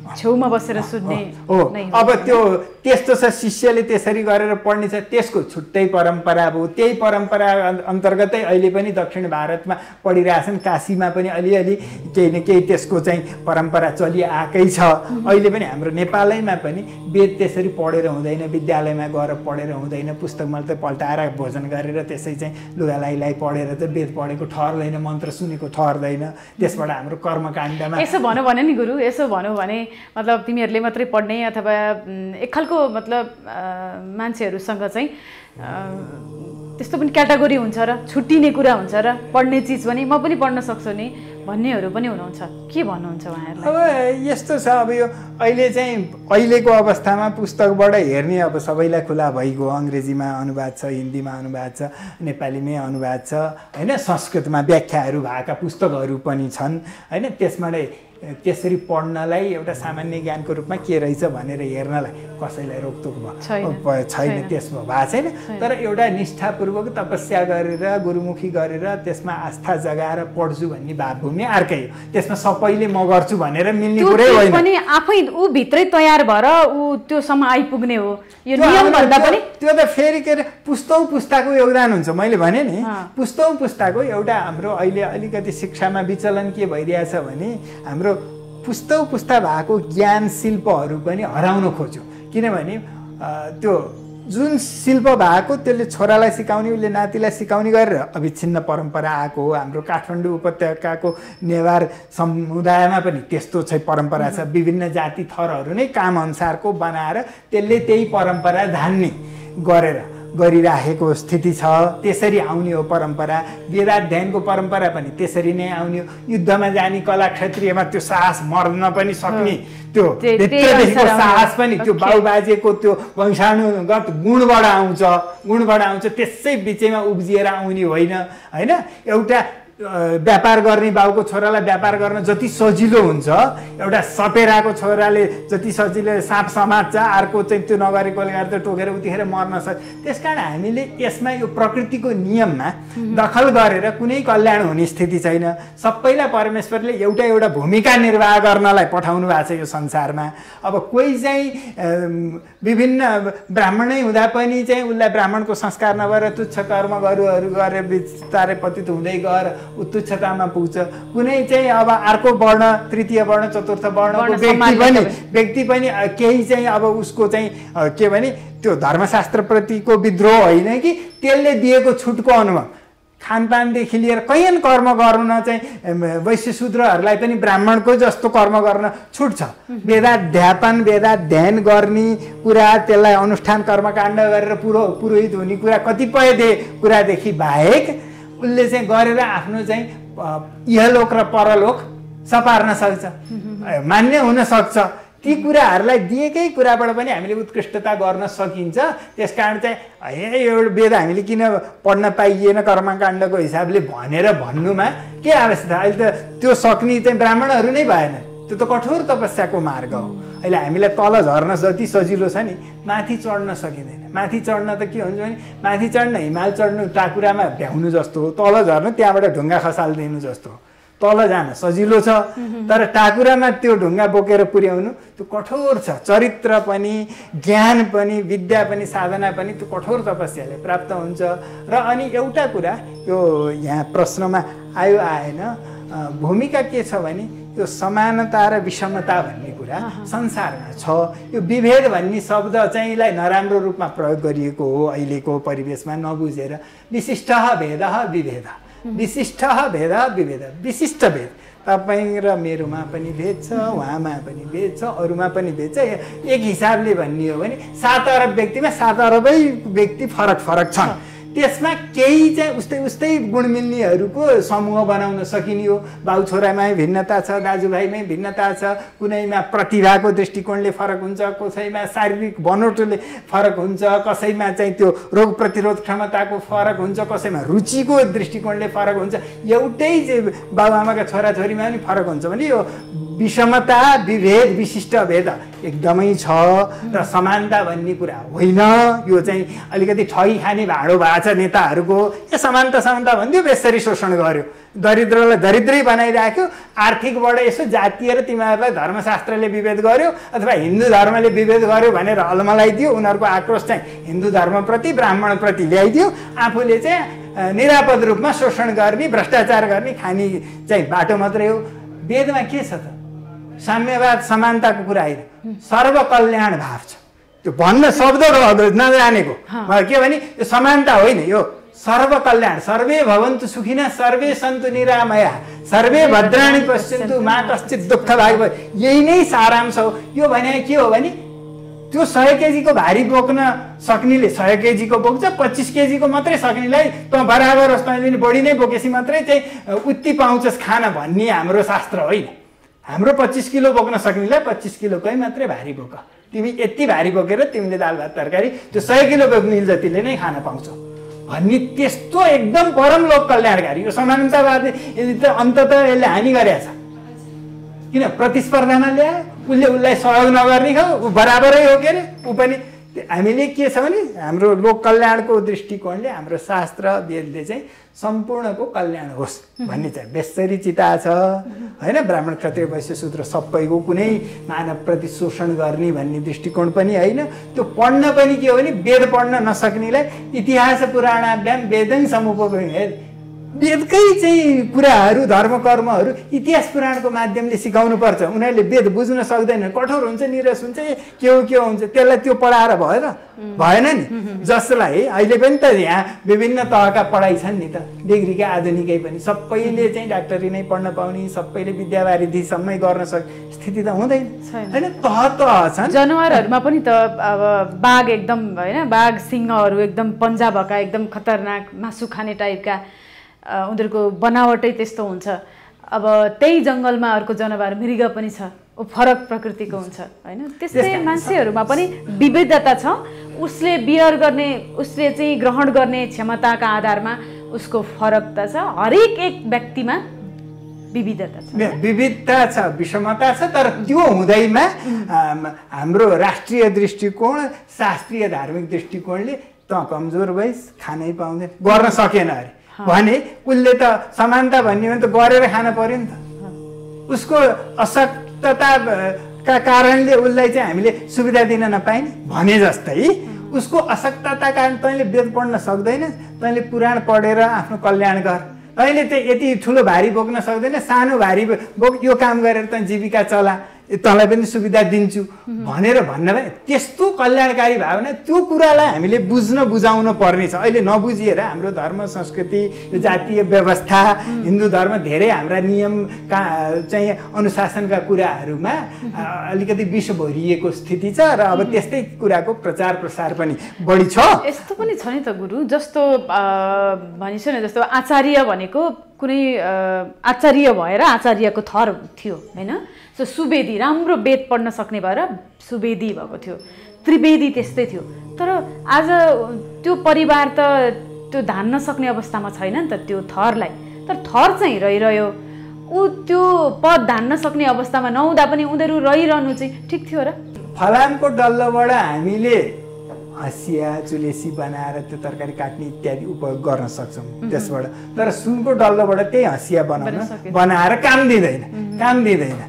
छेउमा बसेर सुन्ने हो। अब त्यो त्यस्तो छ, शिष्यले त्यसरी गरेर पढ्ने छ, त्यसको छुट्टै परम्परा भयो। त्यही परम्परा अन्तर्गतै अहिले पनि दक्षिण भारतमा पढिरहेछन्, काशीमा पनि अलिअलि केही न केही त्यसको चाहिँ परम्परा चलिआएकै छ। अहिले पनि हाम्रो नेपालैमा पनि वेद त्यसरी पढेर हुँदैन, विद्यालयमा गएर पढेर हुँदैन, पुस्तक मैले त पल्टाएर भोजन गरेर त्यसै चाहिँ लुगा लाइ पढेर त वेद पढेको ठहर्दैन, मन्त्र सुनेको ठहर्दैन। त्यसबाट हाम्रो कर्मकाण्डमा यसो भनौँ भने नि गुरु, यसो भनौँ भने मतलब तिमीहरूले मात्रै पढ्ने अथवा एक खालको मतलब मान्छेहरूसँग चाहिँ त्यस्तो पनि क्याटेगोरी हुन्छ र छुट्टिने कुरा हुन्छ र पढ्ने चिज पनि म पनि पढ्न सक्छु नि भन्नेहरू पनि हुनुहुन्छ। के भन्नुहुन्छ उहाँहरूलाई? अब यस्तो छ, अब यो अहिले चाहिँ अहिलेको अवस्थामा पुस्तकबाट हेर्ने अब सबैलाई खुला भइगयो। अङ्ग्रेजीमा अनुवाद छ, हिन्दीमा अनुवाद छ, नेपालीमै अनुवाद छ होइन, संस्कृतमा व्याख्याहरू भएका पुस्तकहरू पनि छन् होइन। त्यसबाट त्यसरी पढ्नलाई एउटा सामान्य ज्ञानको रूपमा के रहेछ भनेर हेर्नलाई कसैलाई रोकटोक छैन, त्यसमा भएको छैन। तर एउटा निष्ठापूर्वक तपस्या गरेर गुरुमुखी गरेर त्यसमा आस्था जगाएर पढ्छु भन्ने भावभूमि अर्कै हो। त्यसमा सबैले म गर्छु भनेर मिल्ने कुरै होइन, पनि आफै ऊ भित्रै तयार भएर ऊ त्योसम्म आइपुग्ने हो। यो नियम भन्दा पनि त्यो त फेरि के अरे पुस्तौँ पुस्ताको योगदान हुन्छ। मैले भने नि पुस्तौँ पुस्ताको एउटा हाम्रो अहिले अलिकति शिक्षामा विचलन के भइरहेछ भने हाम्रो पुस्तौँ पुस्ता भएको ज्ञान शिल्पहरू पनि हराउन खोज्यो। किनभने त्यो जुन शिल्प भएको त्यसले छोरालाई सिकाउने, उसले नातिलाई सिकाउने गरेर अविच्छिन्न परम्परा आएको हो। हाम्रो काठमाडौँ उपत्यकाको नेवार समुदायमा पनि त्यस्तो चाहिँ परम्परा छ। विभिन्न जाति थरहरू नै काम अनुसारको बनाएर त्यसले त्यही परम्परा धान्ने गरेर गरिराखेको स्थिति छ। त्यसरी आउने हो परम्परा। वेदाध्ययनको परम्परा पनि त्यसरी नै आउने हो। युद्धमा जाने कला क्षेत्रीयमा त्यो साहस मर्न पनि सक्ने त्यो भित्रदेखिको साहस पनि त्यो बाउबाजेको त्यो वंशानुगत गुणबाट आउँछ। त्यसै बिचैमा उब्जिएर आउने होइन होइन। एउटा व्यापार गर्ने बाउको छोरालाई व्यापार गर्न जति सजिलो हुन्छ, एउटा सपेराको छोराले जति सजिलो साँप समात्छ, अर्को चाहिँ त्यो नगरेकोले गर्दा टोकेर उतिखेर मर्न सक्छ। त्यस कारण हामीले यसमा यो प्रकृतिको नियममा दखल गरेर कुनै कल्याण हुने स्थिति छैन। सबैलाई परमेश्वरले एउटा एउटा भूमिका निर्वाह गर्नलाई पठाउनु भएको छ यो संसारमा। अब कोही चाहिँ विभिन्न ब्राह्मणै हुँदा पनि चाहिँ उसलाई ब्राह्मणको संस्कार नभएर तुच्छ कर्म गरुहरू गरेर बिस्तारै पतित हुँदै गएर तुच्छतामा पुग्छ। कुनै चाहिँ अब अर्को वर्ण, तृतीय वर्ण, चतुर्थ वर्णको व्यक्ति पनि केही चाहिँ अब उसको चाहिँ के भने त्यो धर्मशास्त्रप्रतिको विद्रोह होइन कि त्यसले दिएको छुटको अनुभव। खानपानदेखि लिएर कैयन कर्म गर्न चाहिँ वैश्यशूद्रहरूलाई पनि ब्राह्मणको जस्तो कर्म गर्न छुट छ। वेदाध्ययन गर्ने कुरा, त्यसलाई अनुष्ठान कर्मकाण्ड गरेर पुरोहित हुने कुरा, कतिपय कुरादेखि बाहेक उसले चाहिँ गरेर आफ्नो चाहिँ इहलोक र परलोक सपार्न सक्छ, मान्य हुन सक्छ। ती कुराहरूलाई दिएकै कुराबाट पनि हामीले उत्कृष्टता गर्न सकिन्छ। त्यसकारण चाहिँ यो वेद हामीले किन पढ्न पाइएन कर्मकाण्डको हिसाबले भनेर भन्नुमा के आवश्यकता? अहिले त त्यो सक्ने चाहिँ ब्राह्मणहरू नै भएन। त्यो त कठोर तपस्याको मार्ग हो। अहिले हामीलाई तल झर्न जति सजिलो छ नि, माथि चढ्न सकिँदैन। माथि चढ्न त के हुन्छ भने माथि चढ्न हिमाल चढ्नु टाकुरामा भ्याउनु जस्तो हो, तल झर्नु त्यहाँबाट ढुङ्गा खसालिदिनु जस्तो हो। तल जान सजिलो छ, तर टाकुरामा त्यो ढुङ्गा बोकेर पुर्याउनु त्यो कठोर छ। चरित्र पनि, ज्ञान पनि, विद्या पनि, साधना पनि त्यो कठोर तपस्याले प्राप्त हुन्छ। र अनि एउटा कुरा यो यहाँ प्रश्नमा आएन, भूमिका के छ भने यो समानता र विषमता भन्ने कुरा संसारमा छ। यो विभेद भन्ने शब्द चाहिँलाई नराम्रो रूपमा प्रयोग गरिएको हो अहिलेको परिवेशमा नबुझेर। विशिष्ट भेद विभेद, विशिष्ट भेद विभेद, विशिष्ट भेद तपाईँ र मेरोमा पनि भेद छ, उहाँमा पनि भेद छ, अरूमा पनि भेद छ। एक हिसाबले भन्ने हो भने 7 अरब व्यक्तिमा 7 अरबै व्यक्ति फरक फरक छन्। त्यसमा केही चाहिँ उस्तै उस्तै गुण मिल्नेहरूको समूह बनाउन सकिने हो। बाउ छोरामै भिन्नता छ, दाजुभाइमै भिन्नता छ, कुनैमा प्रतिभाको दृष्टिकोणले फरक हुन्छ, कसैमा शारीरिक बनोटले फरक हुन्छ, कसैमा चाहिँ त्यो रोग प्रतिरोध क्षमताको फरक हुन्छ, कसैमा रुचिको दृष्टिकोणले फरक हुन्छ। एउटै बाबुआमाका छोराछोरीमा पनि फरक हुन्छ भने यो विषमता विभेद विशिष्ट भेद एकदमै छ र समानता भन्ने कुरा होइन। यो चाहिँ अलिकति ठगी खाने भाँडो भएको छ नेताहरूको। यो समानता समानता भन्थ्यो, बेसरी शोषण गर्यो, दरिद्रलाई दरिद्रै बनाइराख्यो, आर्थिकबाट यसो जातीय र तिमीहरूलाई धर्मशास्त्रले विभेद गर्यो अथवा हिन्दू धर्मले विभेद गर्यो भनेर अलमलाइदियो। उनीहरूको आक्रोश चाहिँ हिन्दू धर्मप्रति ब्राह्मणप्रति ल्याइदियो। आफूले चाहिँ निरापद रूपमा शोषण गर्ने भ्रष्टाचार गर्ने खाने चाहिँ बाटो मात्रै हो। वेदमा के छ त? साम्यवाद समानताको कुरा होइन, सर्वकल्याण भाव छ। त्यो भन्न शब्द नजानेको के भने यो समानता होइन, यो सर्वकल्याण। सर्वे भवन्तु सुखिनः सर्वे सन्तु निरामया सर्वे भद्राणि पश्यन्तु मा कश्चित् दुःख भाग्। यही नै सारांश हो। यो भने के हो भने त्यो 100 केजीको भारी बोक्न सक्नेले 100 केजीको बोक्छ, 25 केजीको मात्रै सक्नेलाई त बराबर होस्, तैँले बढी नै बोकेपछि मात्रै चाहिँ उति पाउँछस् खान भन्ने हाम्रो शास्त्र होइन। हाम्रो 25 किलो बोक्न सक्नेलाई 25 किलोकै मात्रै भारी बोक। तिमी यति भारी बोकेर तिमीले दाल भात तरकारी त्यो 100 किलो बोक्ने जतिले नै खान पाउँछौ भन्ने त्यस्तो एकदम परम लोक कल्याणकारी। यो समानतावादी त अन्ततः यसले हानि गरेछ। किन प्रतिस्पर्धामा ल्यायो, उसले उसलाई सहयोग नगर्ने खाऊ, ऊ बराबरै हो के अरे। ऊ पनि हामीले के छ भने हाम्रो लोक कल्याणको दृष्टिकोणले हाम्रो शास्त्र वेदले चाहिँ सम्पूर्णको कल्याण होस् भन्ने चाहिँ बेसरी चिता छ होइन। ब्राह्मण क्षत्रिय वैश्य शूद्र सबैको कुनै मानवप्रति शोषण गर्ने भन्ने दृष्टिकोण पनि होइन। त्यो पढ्न पनि के हो भने वेद पढ्न नसक्नेलाई इतिहास पुराणाभ्याम वेदं समुपवेद, वेदकै चाहिँ कुराहरू धर्म कर्महरू इतिहास पुराणको माध्यमले सिकाउनु पर्छ। उनीहरूले वेद बुझ्न सक्दैन, कठोर हुन्छ, निरस हुन्छ, के हो हुन्छ, त्यसलाई त्यो पढाएर भएन नि। जसलाई अहिले पनि त यहाँ विभिन्न तहका पढाइ छन् नि त, डिग्रीका आधुनिकै पनि सबैले चाहिँ डाक्टरी नै पढ्न पाउने, सबैले विद्यावारिधीसम्मै गर्न सक्ने स्थिति त हुँदैन होइन। तह छन्। जनावरहरूमा पनि त अब बाघ एकदम होइन, बाघ सिंहहरू एकदम पन्जा भएका एकदम खतरनाक मासु खाने टाइपका उनीहरूको बनावटै त्यस्तो हुन्छ। अब त्यही जङ्गलमा अर्को जनावर मृग पनि छ, ऊ फरक प्रकृतिको हुन्छ होइन। त्यस्तै मान्छेहरूमा पनि विविधता छ। उसले बियर गर्ने, उसले चाहिँ ग्रहण गर्ने क्षमताका आधारमा उसको फरकता छ। हरेक एक व्यक्तिमा विविधता छ, विविधता छ, विषमता छ। तर त्यो हुँदैमा हाम्रो राष्ट्रिय दृष्टिकोण, शास्त्रीय धार्मिक दृष्टिकोणले त कमजोर भइस खानै पाउँदैन, गर्न सकेन अरे भने उसले त समानता भन्ने भने त गरेर खान पर्यो नि त। उसको अशक्तताका कारणले उसलाई चाहिँ हामीले सुविधा दिन नपाइने भने जस्तै उसको अशक्तता कारण तैँले वेद पढ्न सक्दैन, तैँले पुराण पढेर आफ्नो कल्याण गर। तैँले चाहिँ यति ठुलो भारी बोक्न सक्दैन, सानो भारी बोक, यो काम गरेर तँ जीविका चला, तँलाई पनि सुविधा दिन्छु भनेर भन्न भए त्यस्तो कल्याणकारी भावना, त्यो कुरालाई हामीले बुझाउन पर्ने छ। अहिले नबुझिएर हाम्रो धर्म संस्कृति, यो जातीय व्यवस्था, हिन्दू धर्म धेरै हाम्रा नियमका चाहिँ अनुशासनका कुराहरूमा अलिकति विष भरिएको स्थिति छ र अब त्यस्तै कुराको प्रचार प्रसार पनि बढी छ। यस्तो पनि छ नि त गुरु, जस्तो भनिसो न, जस्तो आचार्य भनेको कुनै आचार्य भएर आचार्यको थर थियो होइन। सो सुवेदी, राम्रो वेद पढ्न सक्ने भएर सुवेदी भएको थियो। त्रिवेदी त्यस्तै थियो। तर आज त्यो परिवार त त्यो धान्न सक्ने अवस्थामा छैन नि त त्यो थरलाई। तर थर चाहिँ रहिरह्यो, ऊ त्यो पद धान्न सक्ने अवस्थामा नहुँदा पनि उनीहरू रहिरहनु चाहिँ ठिक थियो र। फलामको डल्लोबाट हामीले हँसिया चुलेसी बनाएर त्यो तरकारी काट्ने इत्यादि उपयोग गर्न सक्छौँ त्यसबाट। तर सुनको डल्लोबाट त्यही हँसिया बनाएर काम दिँदैन।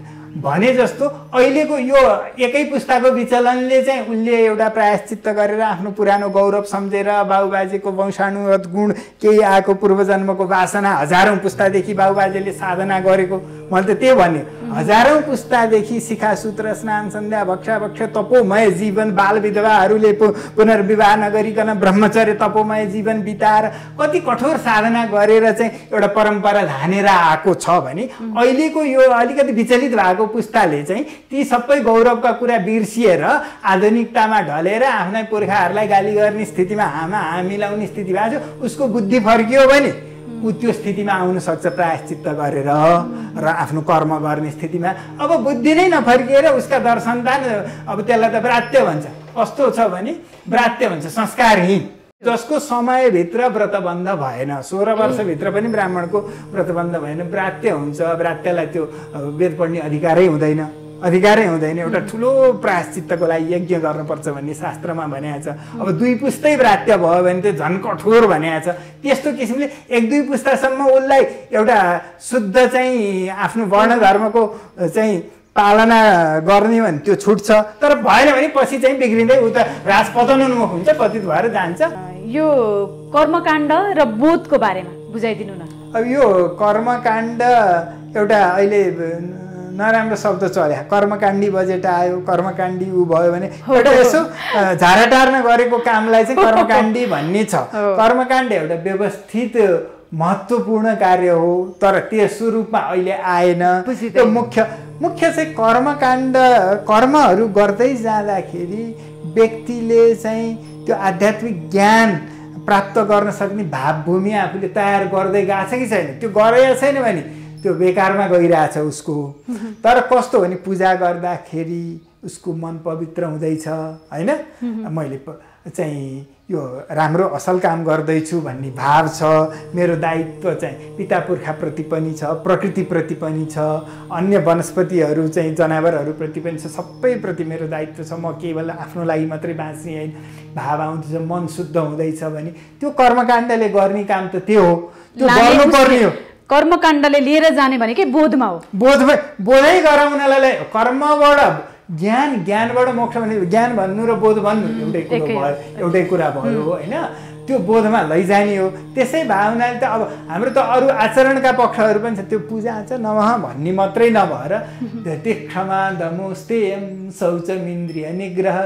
भने जस्तो अहिलेको यो एकै पुस्ताको विचलनले चाहिँ उसले एउटा प्रायश्चित्त गरेर आफ्नो पुरानो गौरव सम्झेर बाबुबाजेको वंशानुगत गुण केही आएको पूर्वजन्मको वासना हजारौँ पुस्तादेखि बाबुबाजेले साधना गरेको मैले त त्यही भन्यो हजारौँ पुस्तादेखि शिखासूत्र स्नान सन्ध्या भक्षा भक्ष तपोमय जीवन बाल विधवाहरूले पुनर्विवाह नगरिकन ब्रह्मचर्य तपोमय जीवन बिताएर कति कठोर साधना गरेर चाहिँ एउटा परम्परा धानेर आएको छ भने अहिलेको यो अलिकति विचलित भएको पुस्ताले चाहिँ ती सबै गौरवका कुरा बिर्सिएर आधुनिकतामा ढलेर आफ्नै पुर्खाहरूलाई गाली गर्ने स्थितिमा हामी लाउने स्थिति भएको छ उसको बुद्धि फर्कियो भने ऊ त्यो स्थितिमा आउन सक्छ प्रायश्चित्त गरेर र आफ्नो कर्म गर्ने स्थितिमा अब बुद्धि नै नफर्किएर उसका दर्शनदान अब त्यसलाई त ब्रात्य भन्छ कस्तो छ भने ब्रात्य भन्छ संस्कारहीन जसको समयभित्र व्रतबन्ध भएन 16 वर्षभित्र पनि ब्राह्मणको व्रतबन्ध भएन ब्रात्य हुन्छ ब्रात्यलाई त्यो वेद पढ्ने अधिकारै हुँदैन एउटा ठुलो प्रायश्चित्तको लागि यज्ञ गर्नुपर्छ भन्ने शास्त्रमा भनिएको छ अब 2 पुस्तै ब्रात्य भयो भने त झन् कठोर भनिएको छ त्यस्तो किसिमले 1-2 पुस्तासम्म उसलाई एउटा शुद्ध चाहिँ आफ्नो वर्ण धर्मको चाहिँ पालना गर्ने भने त्यो छुट्छ तर भएन भने पछि चाहिँ बिग्रिँदै उ त राजपतनोन्मुख हुन्छ पतित भएर जान्छ यो कर्मकाण्ड र बोधको बारेमा बुझाइदिनु न अब यो कर्मकाण्ड एउटा अहिले नराम्रो शब्द चल्यो कर्मकाण्डी बजेट आयो कर्मकाण्डी उ भयो भने एउटा यसो झारा टार्न गरेको कामलाई चाहिँ कर्मकाण्डी भन्ने छ कर्मकाण्ड एउटा व्यवस्थित महत्त्वपूर्ण कार्य हो तर त्यसो रूपमा अहिले आएन त्यो मुख्य चाहिँ कर्मकाण्ड कर्महरू गर्दै जाँदाखेरि व्यक्तिले चाहिँ त्यो आध्यात्मिक ज्ञान प्राप्त गर्न सक्ने भावभूमि आफूले तयार गर्दै गएको छ कि छैन त्यो गरेको छैन भने त्यो बेकारमा गइरहेछ उसको तर कस्तो भने पूजा गर्दाखेरि उसको मन पवित्र हुँदैछ हैन मैले चाहिँ यो राम्रो असल काम गर्दैछु भन्ने भाव छ मेरो दायित्व चाहिँ पिता पुर्खाप्रति पनि छ प्रकृतिप्रति पनि छ अन्य वनस्पतिहरू चाहिँ जनावरहरूप्रति पनि छ सबैप्रति मेरो दायित्व छ म केवल आफ्नो लागि मात्रै बाँच्ने हैन भाव आउँदैछ मन शुद्ध हुँदैछ भने त्यो कर्मकाण्डले गर्ने काम त त्यो हो त्यो गर्नुपर्ने हो कर्मकाण्डले लिएर जाने भनेकै बोधमा हो बोधै गराउनलाई कर्मबाट ज्ञानबाट मोक्ष भने ज्ञान भन्नु र बोध भन्नु एउटै कुरा भयो होइन त्यो बोधमा लैजाने हो त्यसै भावनाले त अब हाम्रो त अरू आचरणका पक्षहरू पनि छ त्यो पूजा आचरण नमः भन्ने मात्रै नभएर धृति क्षमा दमोस्तेयम शौचमिन्द्रिय निग्रह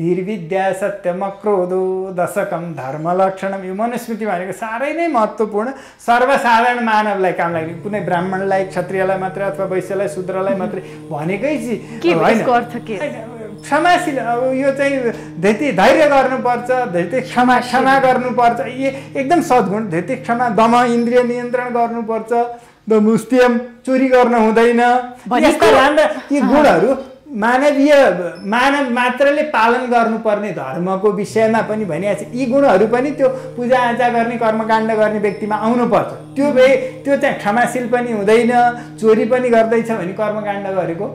धीर विद्या सत्यम क्रोधो दशकम धर्म लक्षणम यो मनुस्मृति भनेको साह्रै नै महत्त्वपूर्ण सर्वसाधारण मानवलाई काम लाग्ने कुनै ब्राह्मणलाई क्षत्रियलाई मात्रै अथवा वैश्यलाई शूद्रलाई मात्रै भनेकै होइन क्षमाशील अब यो चाहिँ धैर्य गर्नुपर्छ धैर्य क्षमा गर्नुपर्छ एकदम सद्गुण धैर्य क्षमा दम इन्द्रिय नियन्त्रण गर्नुपर्छ दमुस्त्यम चोरी गर्न हुँदैन यस्ता राम्रा यी गुणहरू मानव मात्रले पालन गर्नुपर्ने धर्मको विषयमा पनि भनिएको छ यी गुणहरू पनि त्यो पूजाआजा गर्ने कर्मकाण्ड गर्ने व्यक्तिमा आउनुपर्छ त्यो चाहिँ क्षमाशील पनि हुँदैन चोरी पनि गर्दैछ भने कर्मकाण्ड गरेको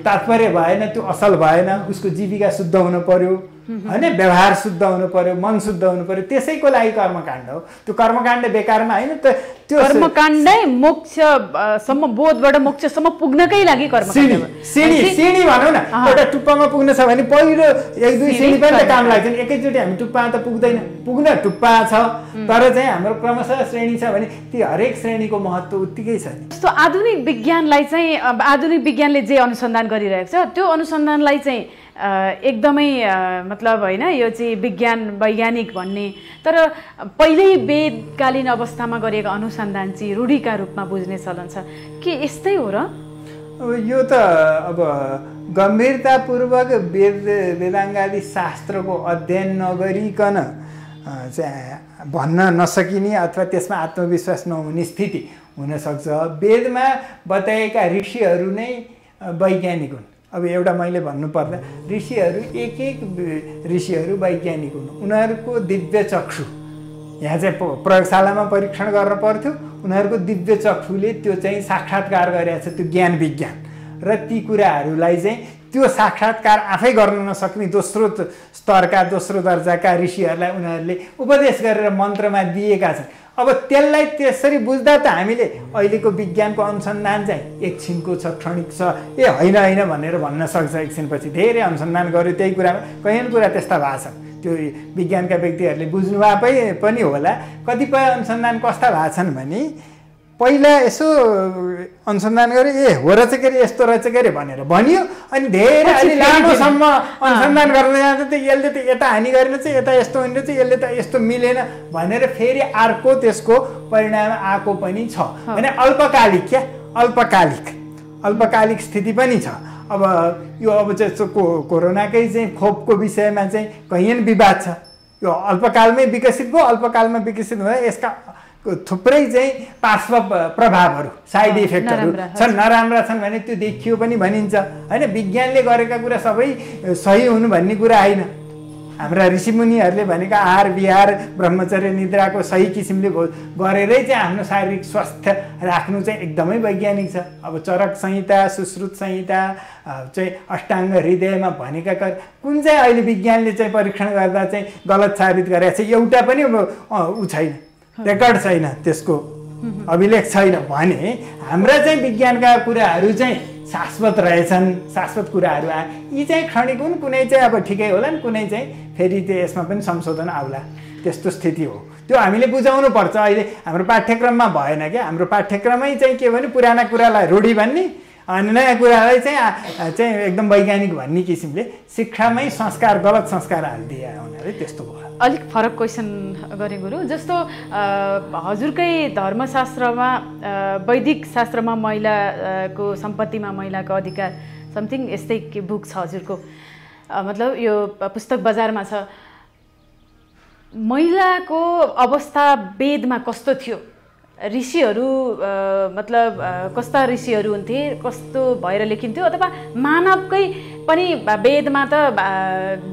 तात्पर्य भएन त्यो असल भएन उसको जीविका शुद्ध हुनु पर्यो हैन व्यवहार शुद्ध हुनु पर्यो मन शुद्ध हुनु पर्यो त्यसैको लागि कर्मकाण्ड हो त्यो कर्मकाण्ड बेकारमा हैन त त्यो कर्मकाण्डै मोक्षसम्म बोधबाट मोक्षसम्म पुग्नकै लागि कर्मकाण्ड सिडी भनौँ न एउटा टुप्पामा पुग्न छ भने पहिलो 1-2 सिडी पनि त काम लाग्छ एकैचोटि हामी टुप्पा त पुग्न टुप्पा छ तर चाहिँ हाम्रो क्रमशः श्रेणी छ भने ती हरेक श्रेणीको महत्त्व उत्तिकै छ जस्तो आधुनिक विज्ञानलाई चाहिँ आधुनिक विज्ञानले जे अनुसन्धान गरिरहेको छ त्यो अनुसन्धानलाई चाहिँ एकदमै मतलब होइन यो चाहिँ विज्ञान वैज्ञानिक भन्ने तर पहिल्यै वेदकालीन अवस्थामा गरिएको अनुसन्धान चाहिँ रूढिका रूपमा बुझ्ने चलन छ के यस्तै हो र अब यो त अब गम्भीरतापूर्वक वेदाङ्गादि शास्त्रको अध्ययन नगरिकन चाहिँ भन्न नसकिने अथवा त्यसमा आत्मविश्वास नहुने स्थिति हुनसक्छ वेदमा बताएका ऋषिहरू नै वैज्ञानिक हुन् अब एउटा मैले भन्नुपर्दा ऋषिहरू एक ऋषिहरू वैज्ञानिक हुन् उनीहरूको दिव्य चक्षु यहाँ चाहिँ प्रयोगशालामा परीक्षण गर्न पर्थ्यो उनीहरूको दिव्य चक्षुले त्यो चाहिँ साक्षात्कार गरेको छ त्यो ज्ञान विज्ञान र ती कुराहरूलाई चाहिँ त्यो साक्षात्कार आफै गर्न नसक्ने दोस्रो स्तरका दोस्रो दर्जाका ऋषिहरूलाई उनीहरूले उपदेश गरेर मन्त्रमा दिएका छन्। अब त्यसलाई त्यसरी बुझ्दा त हामीले अहिलेको विज्ञानको अनुसन्धान चाहिँ एकछिनको छ, क्षणिक छ, होइन होइन भनेर भन्न सक्छ। एकछिनपछि धेरै अनुसन्धान गर्यो त्यही कुरामा, कैयन कुरा त्यस्ता भएको छन् त्यो विज्ञानका व्यक्तिहरूले बुझ्नु भए पनि होला। कतिपय अनुसन्धान कस्ता भएको छन् भने पहिला यसो अनुसन्धान गरे हो रहेछ के अरे यस्तो रहेछ के अरे भनेर भनियो, अनि धेरै अलि लामोसम्म अनुसन्धान गर्न जाँदा त यसले त यता हानि गरेन चाहिँ यता यस्तो हुने चाहिँ यसले त यस्तो मिलेन भनेर फेरि अर्को त्यसको परिणाम आएको पनि छ। भने अल्पकालिक अल्पकालिक स्थिति पनि छ। अब यो अब चाहिँ कोरोनाकै चाहिँ खोपको विषयमा चाहिँ कैयन विवाद छ। यो अल्पकालमै विकसित भयो, अल्पकालमा विकसित हुँदा यसका थुप्रै चाहिँ पार्श्व प्रभावहरू, साइड इफेक्टहरू छन्, नराम्रा छन् भने त्यो देखियो पनि भनिन्छ होइन। विज्ञानले गरेका कुरा सबै सही हुनु भन्ने कुरा होइन। हाम्रा ऋषिमुनिहरूले भनेका आहार विहार ब्रह्मचर्य निद्राको सही किसिमले गरेरै चाहिँ आफ्नो शारीरिक स्वास्थ्य राख्नु चाहिँ एकदमै वैज्ञानिक छ। अब चरक संहिता, सुश्रुत संहिता चाहिँ अष्टाङ्ग हृदयमा भनेका कुन चाहिँ अहिले विज्ञानले चाहिँ परीक्षण गर्दा चाहिँ गलत साबित गरेको छ एउटा पनि ऊ छैन, रेकर्ड छैन, त्यसको अभिलेख छैन भने हाम्रा चाहिँ विज्ञानका कुराहरू चाहिँ शाश्वत रहेछन्। शाश्वत कुराहरू यी चाहिँ क्षणिक हुन्, कुनै चाहिँ अब ठिकै होलान्, कुनै चाहिँ फेरि त्यो यसमा पनि संशोधन आउला, त्यस्तो स्थिति हो। त्यो हामीले बुझाउनु पर्छ। अहिले हाम्रो पाठ्यक्रममा भएन क्या, हाम्रो पाठ्यक्रमै चाहिँ के भने पुराना कुरालाई रूढी भन्ने अनि नयाँ कुरालाई चाहिँ एकदम वैज्ञानिक भन्ने किसिमले शिक्षामै संस्कार, गलत संस्कार हालिदिए हुनाले त्यस्तो भयो। अलिक फरक क्वेसन गरेँ गुरु, जस्तो हजुरकै धर्मशास्त्रमा वैदिक शास्त्रमा महिलाको सम्पत्तिमा महिलाको अधिकार समथिङ यस्तै के बुक छ हजुरको, मतलब यो पुस्तक बजारमा छ। महिलाको अवस्था वेदमा कस्तो थियो, ऋषिहरू मतलब कस्ता ऋषिहरू हुन्थे, कस्तो भएर लेखिन्थ्यो, अथवा मानवकै पनि वेदमा त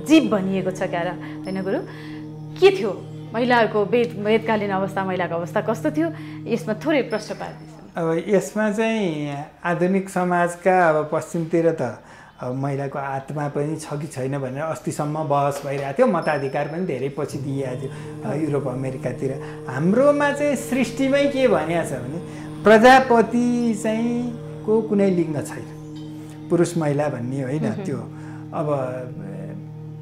जीव भनिएको छ क्या होइन गुरु, के थियो महिलाहरूको वेदकालीन अवस्था, महिलाको अवस्था कस्तो थियो, यसमा थोरै प्रश्न पार्दैछ। अब यसमा चाहिँ आधुनिक समाजका अब पश्चिमतिर त अब महिलाको आत्मा पनि छ कि छैन भनेर अस्तिसम्म बहस भइरहेको थियो। मताधिकार पनि धेरै पछि दिइहाल्यो युरोप अमेरिकातिर। हाम्रोमा चाहिँ सृष्टिमै के भनिएको छ भने प्रजापति चाहिँ को कुनै लिङ्ग छैन, पुरुष महिला भन्ने होइन त्यो। अब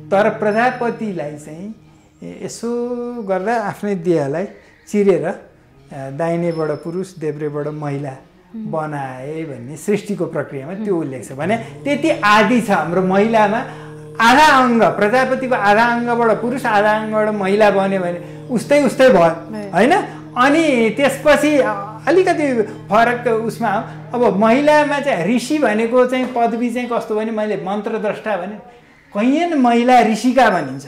तर प्रजापतिलाई चाहिँ यसो गर्दा आफ्नै देहलाई चिरेर दाहिनेबाट पुरुष देब्रेबाट महिला बनाए भन्ने सृष्टिको प्रक्रियामा त्यो उल्लेख छ। भने त्यति आदि छ हाम्रो महिलामा, आधा अङ्ग प्रजापतिको आधा अङ्गबाट पुरुष आधा अङ्गबाट महिला बन्यो भने उस्तै भयो होइन। अनि त्यसपछि अलिकति फरक उसमा अब महिलामा चाहिँ ऋषि भनेको चाहिँ पदवी चाहिँ कस्तो भने मैले मन्त्रद्रष्टा भने कैयन महिला ऋषिका भनिन्छ।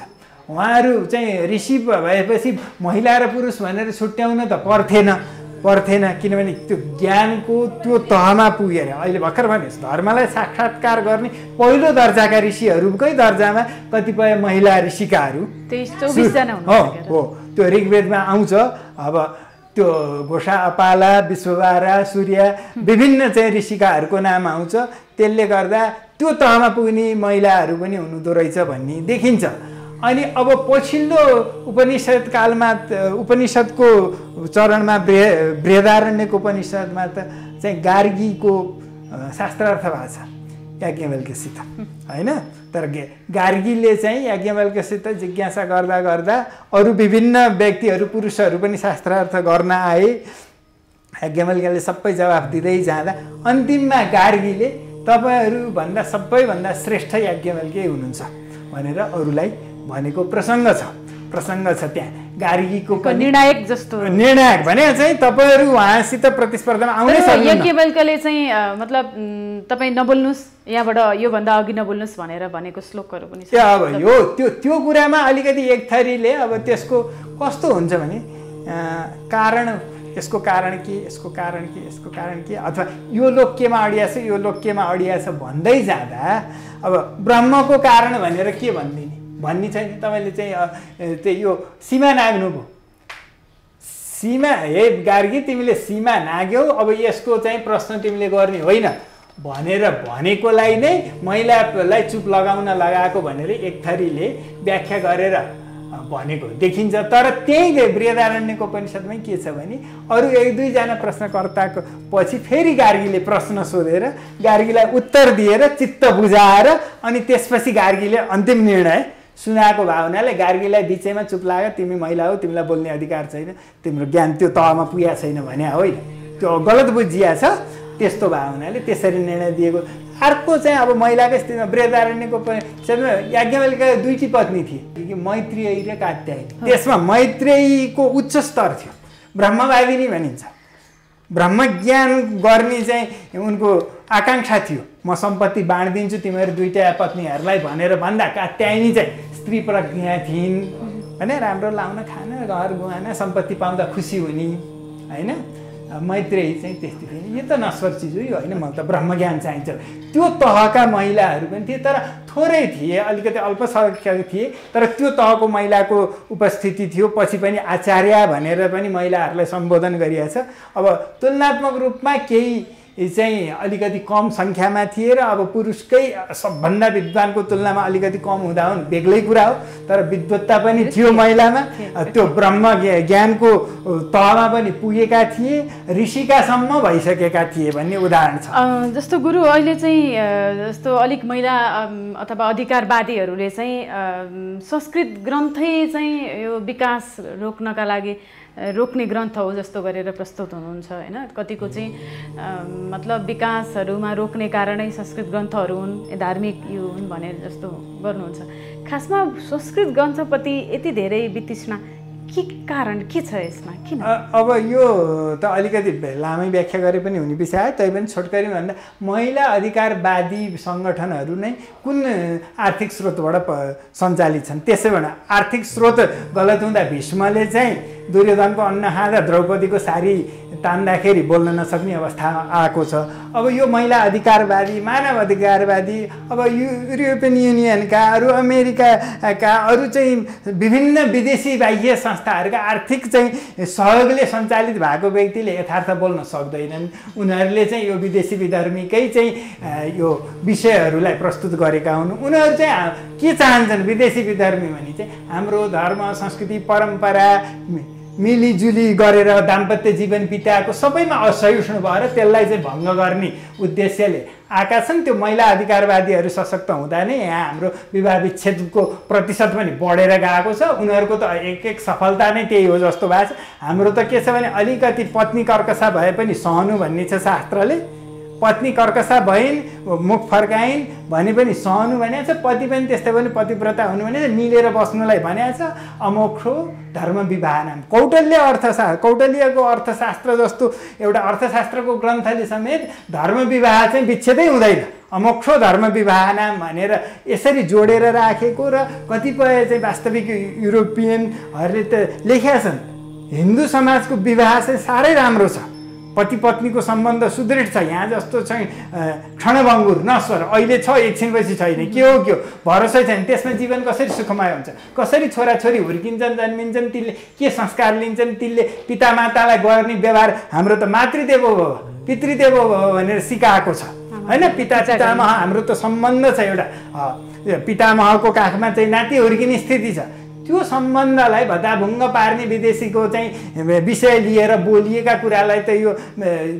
उहाँहरू चाहिँ ऋषि भएपछि महिला र पुरुष भनेर छुट्याउन त पर्थेन किनभने त्यो ज्ञानको त्यो तहमा पुगेर अहिले भर्खर भने धर्मलाई साक्षात्कार गर्ने पहिलो दर्जाका ऋषिहरूकै दर्जामा कतिपय महिला ऋषिकाहरू 24 जना हो त्यो ऋग्वेदमा आउँछ। अब त्यो घोषा अपाला विश्ववारा सूर्य विभिन्न चाहिँ ऋषिकाहरूको नाम आउँछ। त्यसले गर्दा त्यो तहमा पुग्ने महिलाहरू पनि हुनुहुँदो रहेछ भन्ने देखिन्छ। अनि अब पछिल्लो उपनिषद कालमा उपनिषदको चरणमा बृहदारण्यको उपनिषदमा त चाहिँ गार्गीको शास्त्रार्थ भएको छ याज्ञवल्क्यसित होइन। तर गार्गीले चाहिँ याज्ञवल्क्यसित जिज्ञासा गर्दा गर्दा अरू विभिन्न व्यक्तिहरू पुरुषहरू पनि शास्त्रार्थ गर्न आए। याज्ञवल्क्यले सबै जवाफ दिँदै जाँदा अन्तिममा गार्गीले तपाईँहरूभन्दा सबैभन्दा श्रेष्ठ याज्ञवल्क्य हुनुहुन्छ भनेर अरूलाई भनेको प्रसङ्ग छ। त्यहाँ गार्गीको निर्णायक जस्तो निर्णायक भने चाहिँ तपाईँहरू उहाँसित प्रतिस्पर्धामा आउनै सक्नुहुन्न। याज्ञवल्क्यले चाहिँ मतलब तपाईँ नबोल्नुहोस्, यहाँबाट योभन्दा अघि नबोल्नुहोस् भनेर भनेको श्लोकहरू पनि छ। अब यो त्यो कुरामा अलिकति एक थरीले अब त्यसको कस्तो हुन्छ भने कारण यसको कारण के अथवा यो लोक केमा अडिया छ यो लोक केमा अडिया छ भन्दै जाँदा अब ब्रह्मको कारण भनेर के भनिदिने भन्ने छैन। तपाईँले चाहिँ यो सीमा नाग्नुभयो, सीमा हे गार्गी तिमीले सीमा नाग्यौ, अब यसको चाहिँ प्रश्न तिमीले गर्ने होइन भनेर भनेकोलाई नै महिलालाई चुप लगाउन लगाएको भनेर एक थरीले व्याख्या गरेर भनेको देखिन्छ। तर त्यही बृहदारण्यक उपनिषदमै के छ भने अरू एक दुईजना प्रश्नकर्ताको पछि फेरि गार्गीले प्रश्न सोधेर गार्गीलाई उत्तर दिएर चित्त बुझाएर अनि त्यसपछि गार्गीले अन्तिम निर्णय सुनाएको भावनाले गार्गीलाई बिचैमा चुप लाग्यो, तिमी महिला हो, तिमीलाई बोल्ने अधिकार छैन, तिम्रो ज्ञान त्यो तहमा पुगेको छैन भने होइन, त्यो गलत बुझिया छ, त्यस्तो भावनाले त्यसरी निर्णय दिएको। अर्को चाहिँ अब महिलाको स्थितिमा बृहदारण्यको उपनिषदमा याज्ञवल्क्यका दुईटी पत्नी थिए, मैत्रेयी र कात्यायनी। त्यसमा मैत्रेयीको उच्च स्तर थियो, ब्रह्मवादिनी भनिन्छ, ब्रह्मज्ञान गर्ने चाहिँ उनको आकाङ्क्षा थियो, म सम्पत्ति बाँडिदिन्छु तिमीहरू दुईटा पत्नीहरूलाई भनेर भन्दा कात्यायनी चाहिँ स्त्री प्रज्ञा थिइन् होइन, राम्रो लाउन खान घर गुहाना सम्पत्ति पाउँदा खुसी हुने होइन। मैत्रेयी चाहिँ त्यस्तै थिएन, यो त नश्वर चिज हो, यो होइन, मलाई त ब्रह्मज्ञान चाहिन्छ। त्यो तहका महिलाहरू पनि थिए, तर थोरै थिए, अलिकति अल्पसङ्ख्यक थिए, तर त्यो तहको महिलाको उपस्थिति थियो। पछि पनि आचार्य भनेर पनि महिलाहरूलाई सम्बोधन गरिएको छ। अब तुलनात्मक रूपमा केही चाहिँ अलिकति कम सङ्ख्यामा थिए र अब पुरुषकै सबभन्दा विद्वानको तुलनामा अलिकति कम हुँदा हुन् बेग्लै कुरा हो, तर विद्वत्ता पनि थियो महिलामा, त्यो ब्रह्म ज्ञानको तहमा पनि पुगेका थिए, ऋषिकासम्म भइसकेका थिए भन्ने उदाहरण छ। जस्तो गुरु अहिले चाहिँ जस्तो अलिक महिला अथवा अधिकारवादीहरूले चाहिँ संस्कृत ग्रन्थै चाहिँ यो विकास रोक्नका लागि रोक्ने ग्रन्थ हो जस्तो गरेर प्रस्तुत हुनुहुन्छ होइन। कतिको चाहिँ मतलब विकासहरूमा रोक्ने कारणै संस्कृत ग्रन्थहरू हुन्, धार्मिक यो हुन् भनेर जस्तो गर्नुहुन्छ। खासमा संस्कृत ग्रन्थप्रति यति धेरै वितृष्णा के कारण के छ यसमा, किन? अब यो त अलिकति लामै व्याख्या गरे पनि हुने विषय आयो, तैपनि छोटकरीमा भन्दा महिला अधिकारवादी सङ्गठनहरू नै कुन आर्थिक स्रोतबाट सञ्चालित छन्। त्यसै भने आर्थिक स्रोत गलत हुँदा भीष्मले चाहिँ दुर्योधनको अन्न खाँदा द्रौपदीको सारी तान्दाखेरि बोल्न नसक्ने अवस्था आएको छ। अब यो महिला अधिकारवादी मानव अधिकारवादी अब युरोपियन युनियनका अरू अमेरिकाका अरू चाहिँ विभिन्न विदेशी बाह्य संस्थाहरूका आर्थिक चाहिँ सहयोगले सञ्चालित भएको व्यक्तिले यथार्थ बोल्न सक्दैनन्। उनीहरूले चाहिँ यो विदेशी विधर्मीकै चाहिँ यो विषयहरूलाई प्रस्तुत गरेका हुन्। उनीहरू चाहिँ के चाहन्छन् विदेशी विधर्मी भने चाहिँ हाम्रो धर्म संस्कृति परम्परा मिलिजुली गरेर दाम्पत्य जीवन बिताएको सबैमा असहिष्णु भएर त्यसलाई चाहिँ भङ्ग गर्ने उद्देश्यले आएका छन्। त्यो महिला अधिकारवादीहरू सशक्त हुँदा नै यहाँ हाम्रो विवाह विच्छेदको प्रतिशत पनि बढेर गएको छ। उनीहरूको त एक एक सफलता नै त्यही हो जस्तो भएको छ। हाम्रो त के छ भने अलिकति पत्नी कर्कशा भए पनि सहनु भन्ने छ शास्त्रले। पत्नी कर्कशा भइन् मुख फर्काइन् भने पनि सहनु भनेको छ, पति पनि त्यस्तै पनि पतिव्रता हुनु भने मिलेर बस्नुलाई भनेको छ। अमोक्षो धर्म विवाह नाम कौटल्यको अर्थशास्त्र जस्तो एउटा अर्थशास्त्रको ग्रन्थले समेत धर्म विवाह चाहिँ विच्छेदै हुँदैन, अमोक्षो धर्म विवाह नाम भनेर यसरी जोडेर राखेको। र कतिपय चाहिँ वास्तविक युरोपियनहरूले त लेखेका छन् हिन्दू समाजको विवाह चाहिँ साह्रै राम्रो छ, पति पत्नीको सम्बन्ध सुदृढ छ, यहाँ जस्तो चाहिँ क्षणभङ्गुर नश्वर अहिले छ एकछिनपछि छैन, के हो भरोसै छैन। त्यसमा जीवन कसरी सुखमय हुन्छ, कसरी छोराछोरी हुर्किन्छन् जन्मिन्छन्, तिनले के संस्कार लिन्छन्, तिनले पितामातालाई गर्ने व्यवहार हाम्रो त मातृदेवो भव पितृदेवो भव भनेर सिकाएको छ होइन। पितामह हाम्रो त सम्बन्ध छ, एउटा पितामहको काखमा चाहिँ नाति हुर्किने स्थिति छ। त्यो सम्बन्धलाई भत्ताभुङ्ग पार्ने विदेशीको चाहिँ विषय लिएर बोलिएका कुरालाई त यो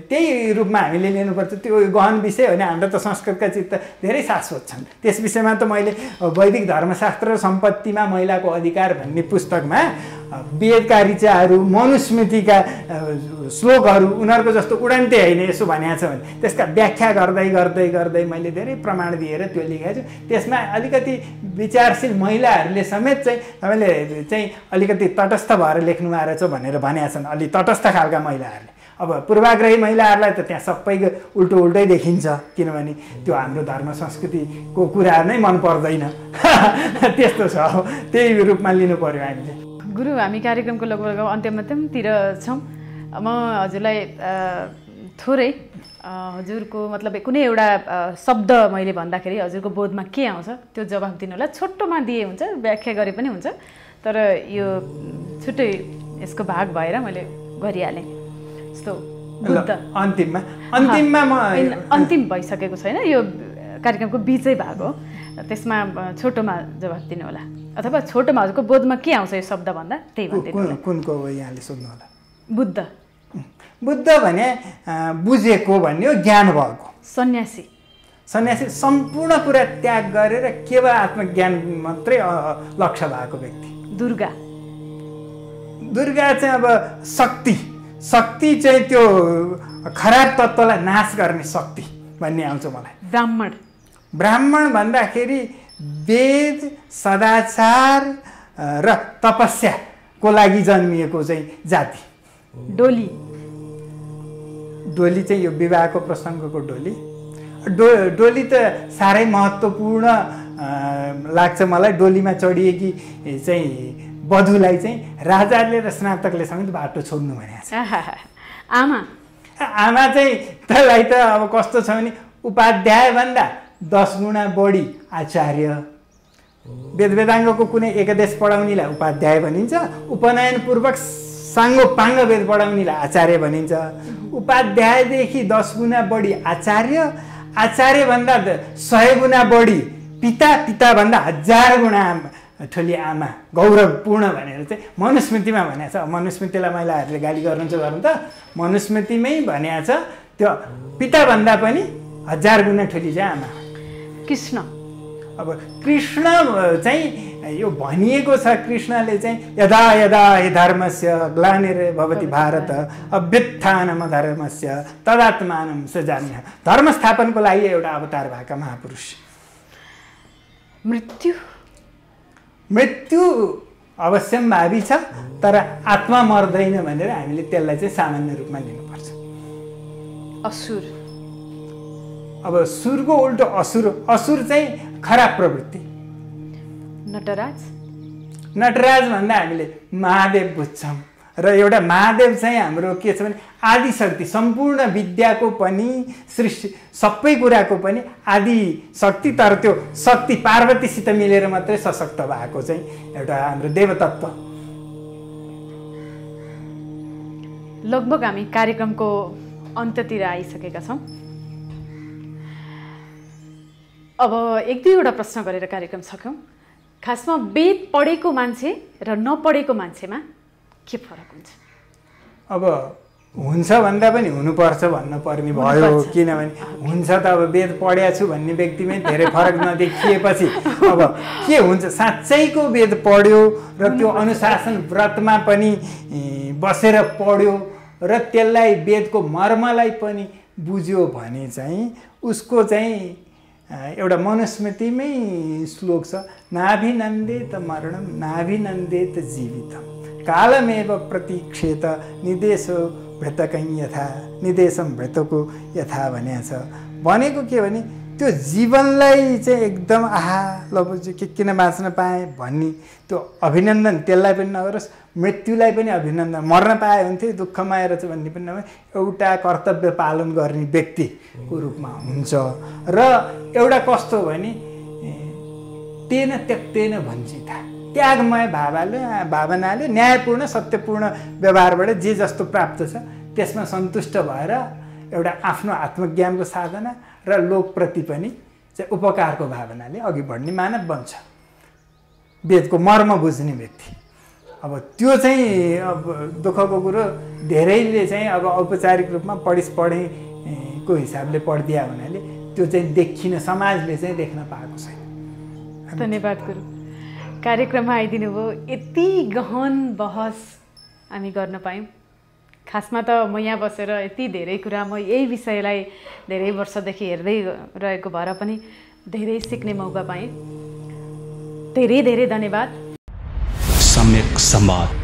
त्यही रूपमा हामीले लिनुपर्छ। त्यो गहन विषय होइन। हाम्रो त संस्कृतका चित्त धेरै शाश्वत छन्। त्यस विषयमा त मैले वैदिक धर्मशास्त्र र सम्पत्तिमा महिलाको अधिकार भन्ने पुस्तकमा वेदका ऋचाहरू मनुस्मृतिका श्लोकहरू उनीहरूको जस्तो उडन्ते होइन यसो भनेको छ भने त्यसका व्याख्या गर्दै गर्दै गर्दै मैले धेरै प्रमाण दिएर त्यो लेखेको छु। त्यसमा अलिकति विचारशील महिलाहरूले समेत चाहिँ तपाईँले चाहिँ अलिकति तटस्थ भएर लेख्नु रहेछ भनेर भनेका छन्, अलि तटस्थ खालका महिलाहरूले। अब पूर्वाग्रही महिलाहरूलाई त त्यहाँ सबै उल्टै देखिन्छ, किनभने त्यो हाम्रो धर्म संस्कृतिको कुराहरू नै मन पर्दैन त्यस्तो छ। त्यही रूपमा लिनु पर्यो हामीले। गुरु, हामी कार्यक्रमको लगभग अन्त्यतिर छौँ। म हजुरलाई थोरै हजुरको मतलब कुनै एउटा शब्द मैले भन्दाखेरि हजुरको बोधमा के आउँछ त्यो जवाफ दिनु होला। छोटोमा दिए हुन्छ, व्याख्या गरे पनि हुन्छ, तर यो छुट्टै यसको भाग भएर मैले गरिहालेँ। जस्तो बुद्ध अन्तिममा म अन्तिम भइसकेको छैन, यो कार्यक्रमको बिचै भाग हो। त्यसमा छोटोमा जवाफ दिनु होला, अथवा छोटोमा हजुरको बोधमा के आउँछ यो शब्द भन्दा त्यही भनिदिनु। कुनको हो यहाँले सोध्नु होला? बुद्ध। बुद्ध भने बुझेको भन्ने हो, ज्ञान भएको। सन्यासी सम्पूर्ण कुरा त्याग गरेर केवल आत्मज्ञान मात्रै लक्ष्य भएको व्यक्ति। दुर्गा चाहिँ अब शक्ति चाहिँ त्यो खराब तत्त्वलाई नाश गर्ने शक्ति भन्ने आउँछ मलाई। ब्राह्मण भन्दाखेरि वेद, सदाचार र तपस्याको लागि जन्मिएको चाहिँ जाति। डोली चाहिँ यो विवाहको प्रसङ्गको डोली त साह्रै महत्त्वपूर्ण लाग्छ मलाई। डोलीमा चढिएकी चाहिँ वधुलाई चाहिँ राजाले र स्नातकले समेत बाटो छोड्नु भनेको छ। आमा चाहिँ त्यसलाई त अब कस्तो छ भने उपाध्याय भन्दा 10 गुणा बढी आचार्य। वेदाङ्गको कुनै एकदेश पढाउनेलाई उपाध्याय भनिन्छ, उपनयनपूर्वक साङ्गोपाङ्ग वेद पढाउनेलाई आचार्य भनिन्छ। उपाध्यायदेखि 10 गुणा बढी आचार्य भन्दा 100 गुणा बढी पिता भन्दा 1000 गुणा ठुली आमा, गौरवपूर्ण भनेर चाहिँ मनुस्मृतिमा भनेको छ। मनुस्मृतिलाई महिलाहरूले गाली गर्नुहुन्छ त, मनुस्मृतिमै भनेको छ त्यो पिताभन्दा पनि 1000 गुणा ठुली चाहिँ आमा। अब कृष्ण चाहिँ यो भनिएको छ, कृष्णले चाहिँ यदा यदा हि धर्मस्य ग्लानिर्भवति भारत अभ्युत्थानम् धर्मस्य तदात्मानं सृजाम्यहम्। धर्म स्थापनको लागि एउटा अवतार भएका महापुरुष। मृत्यु अवश्यम्भावी छ, तर आत्मा मर्दैन भनेर हामीले त्यसलाई चाहिँ सामान्य रूपमा लिनुपर्छ। अब सुरको उल्टो असुर चाहिँ खराब प्रवृत्ति। नटराज भन्दा हामीले महादेव बुझ्छौँ, र एउटा महादेव चाहिँ हाम्रो के छ भने आदि शक्ति, सम्पूर्ण विद्याको पनि सृष्टि सबै कुराको पनि आदि शक्ति। तर त्यो शक्ति पार्वतीसित मिलेर मात्रै सशक्त भएको चाहिँ एउटा हाम्रो देवतत्व। लगभग हामी कार्यक्रमको अन्त्यतिर आइसकेका छौँ। अब 1-2वटा प्रश्न गरेर कार्यक्रम सक्यौँ। खासमा वेद पढेको मान्छे र नपढेको मान्छेमा के फरक हुन्छ? अब हुन्छ भन्दा पनि हुनुपर्छ भन्न पर्ने भयो, किनभने हुन्छ त अब वेद पढेको छु भन्ने व्यक्तिमै धेरै फरक नदेखिएपछि अब के हुन्छ? साँच्चैको वेद पढ्यो र त्यो अनुशासन व्रतमा पनि बसेर पढ्यो र त्यसलाई वेदको मर्मलाई पनि बुझ्यो भने चाहिँ उसको चाहिँ एउटा मनुस्मृतिमै श्लोक छ, नाभिनन्देत मरणम नाभिनन्देत जीवितम कालमेव प्रतीक्षेत निदेशो भृतकं यथा निदेशम भृतको यथा भनेको छ। भनेको के भने त्यो जीवनलाई चाहिँ एकदम ल किन बाँच्न पाएँ भन्ने त्यो अभिनन्दन त्यसलाई पनि नगरोस्, मृत्युलाई पनि अभिनन्दन, मर्न पाए हुन्थ्यो दुःखमा आएर चाहिँ भन्ने पनि नभए एउटा कर्तव्य पालन गर्ने व्यक्तिको रूपमा हुन्छ। र एउटा कस्तो भने तेन त्यक्तेन भञ्जिता, त्यागमय भावनाले न्यायपूर्ण सत्यपूर्ण व्यवहारबाट जे जस्तो प्राप्त छ त्यसमा सन्तुष्ट भएर एउटा आफ्नो आत्मज्ञानको साधना र लोकप्रति पनि चाहिँ उपकारको भावनाले अघि बढ्ने मानव बन्छ, वेदको मर्म बुझ्ने व्यक्ति। अब त्यो चाहिँ अब दुःखको कुरो धेरैले चाहिँ अब औपचारिक रूपमा पढेको हिसाबले पढिदिया हुनाले त्यो चाहिँ देखिन, समाजले चाहिँ देख्न पाएको छैन। धन्यवाद गुरु, कार्यक्रममा आइदिनु भयो। यति गहन बहस हामी गर्न पायौँ। खासमा त म यहाँ बसेर यति धेरै कुरा, म यही विषयलाई धेरै वर्षदेखि हेर्दै रहेको भएर पनि धेरै सिक्ने मौका पाएँ। धेरै धेरै धन्यवाद। सम्यक संवाद।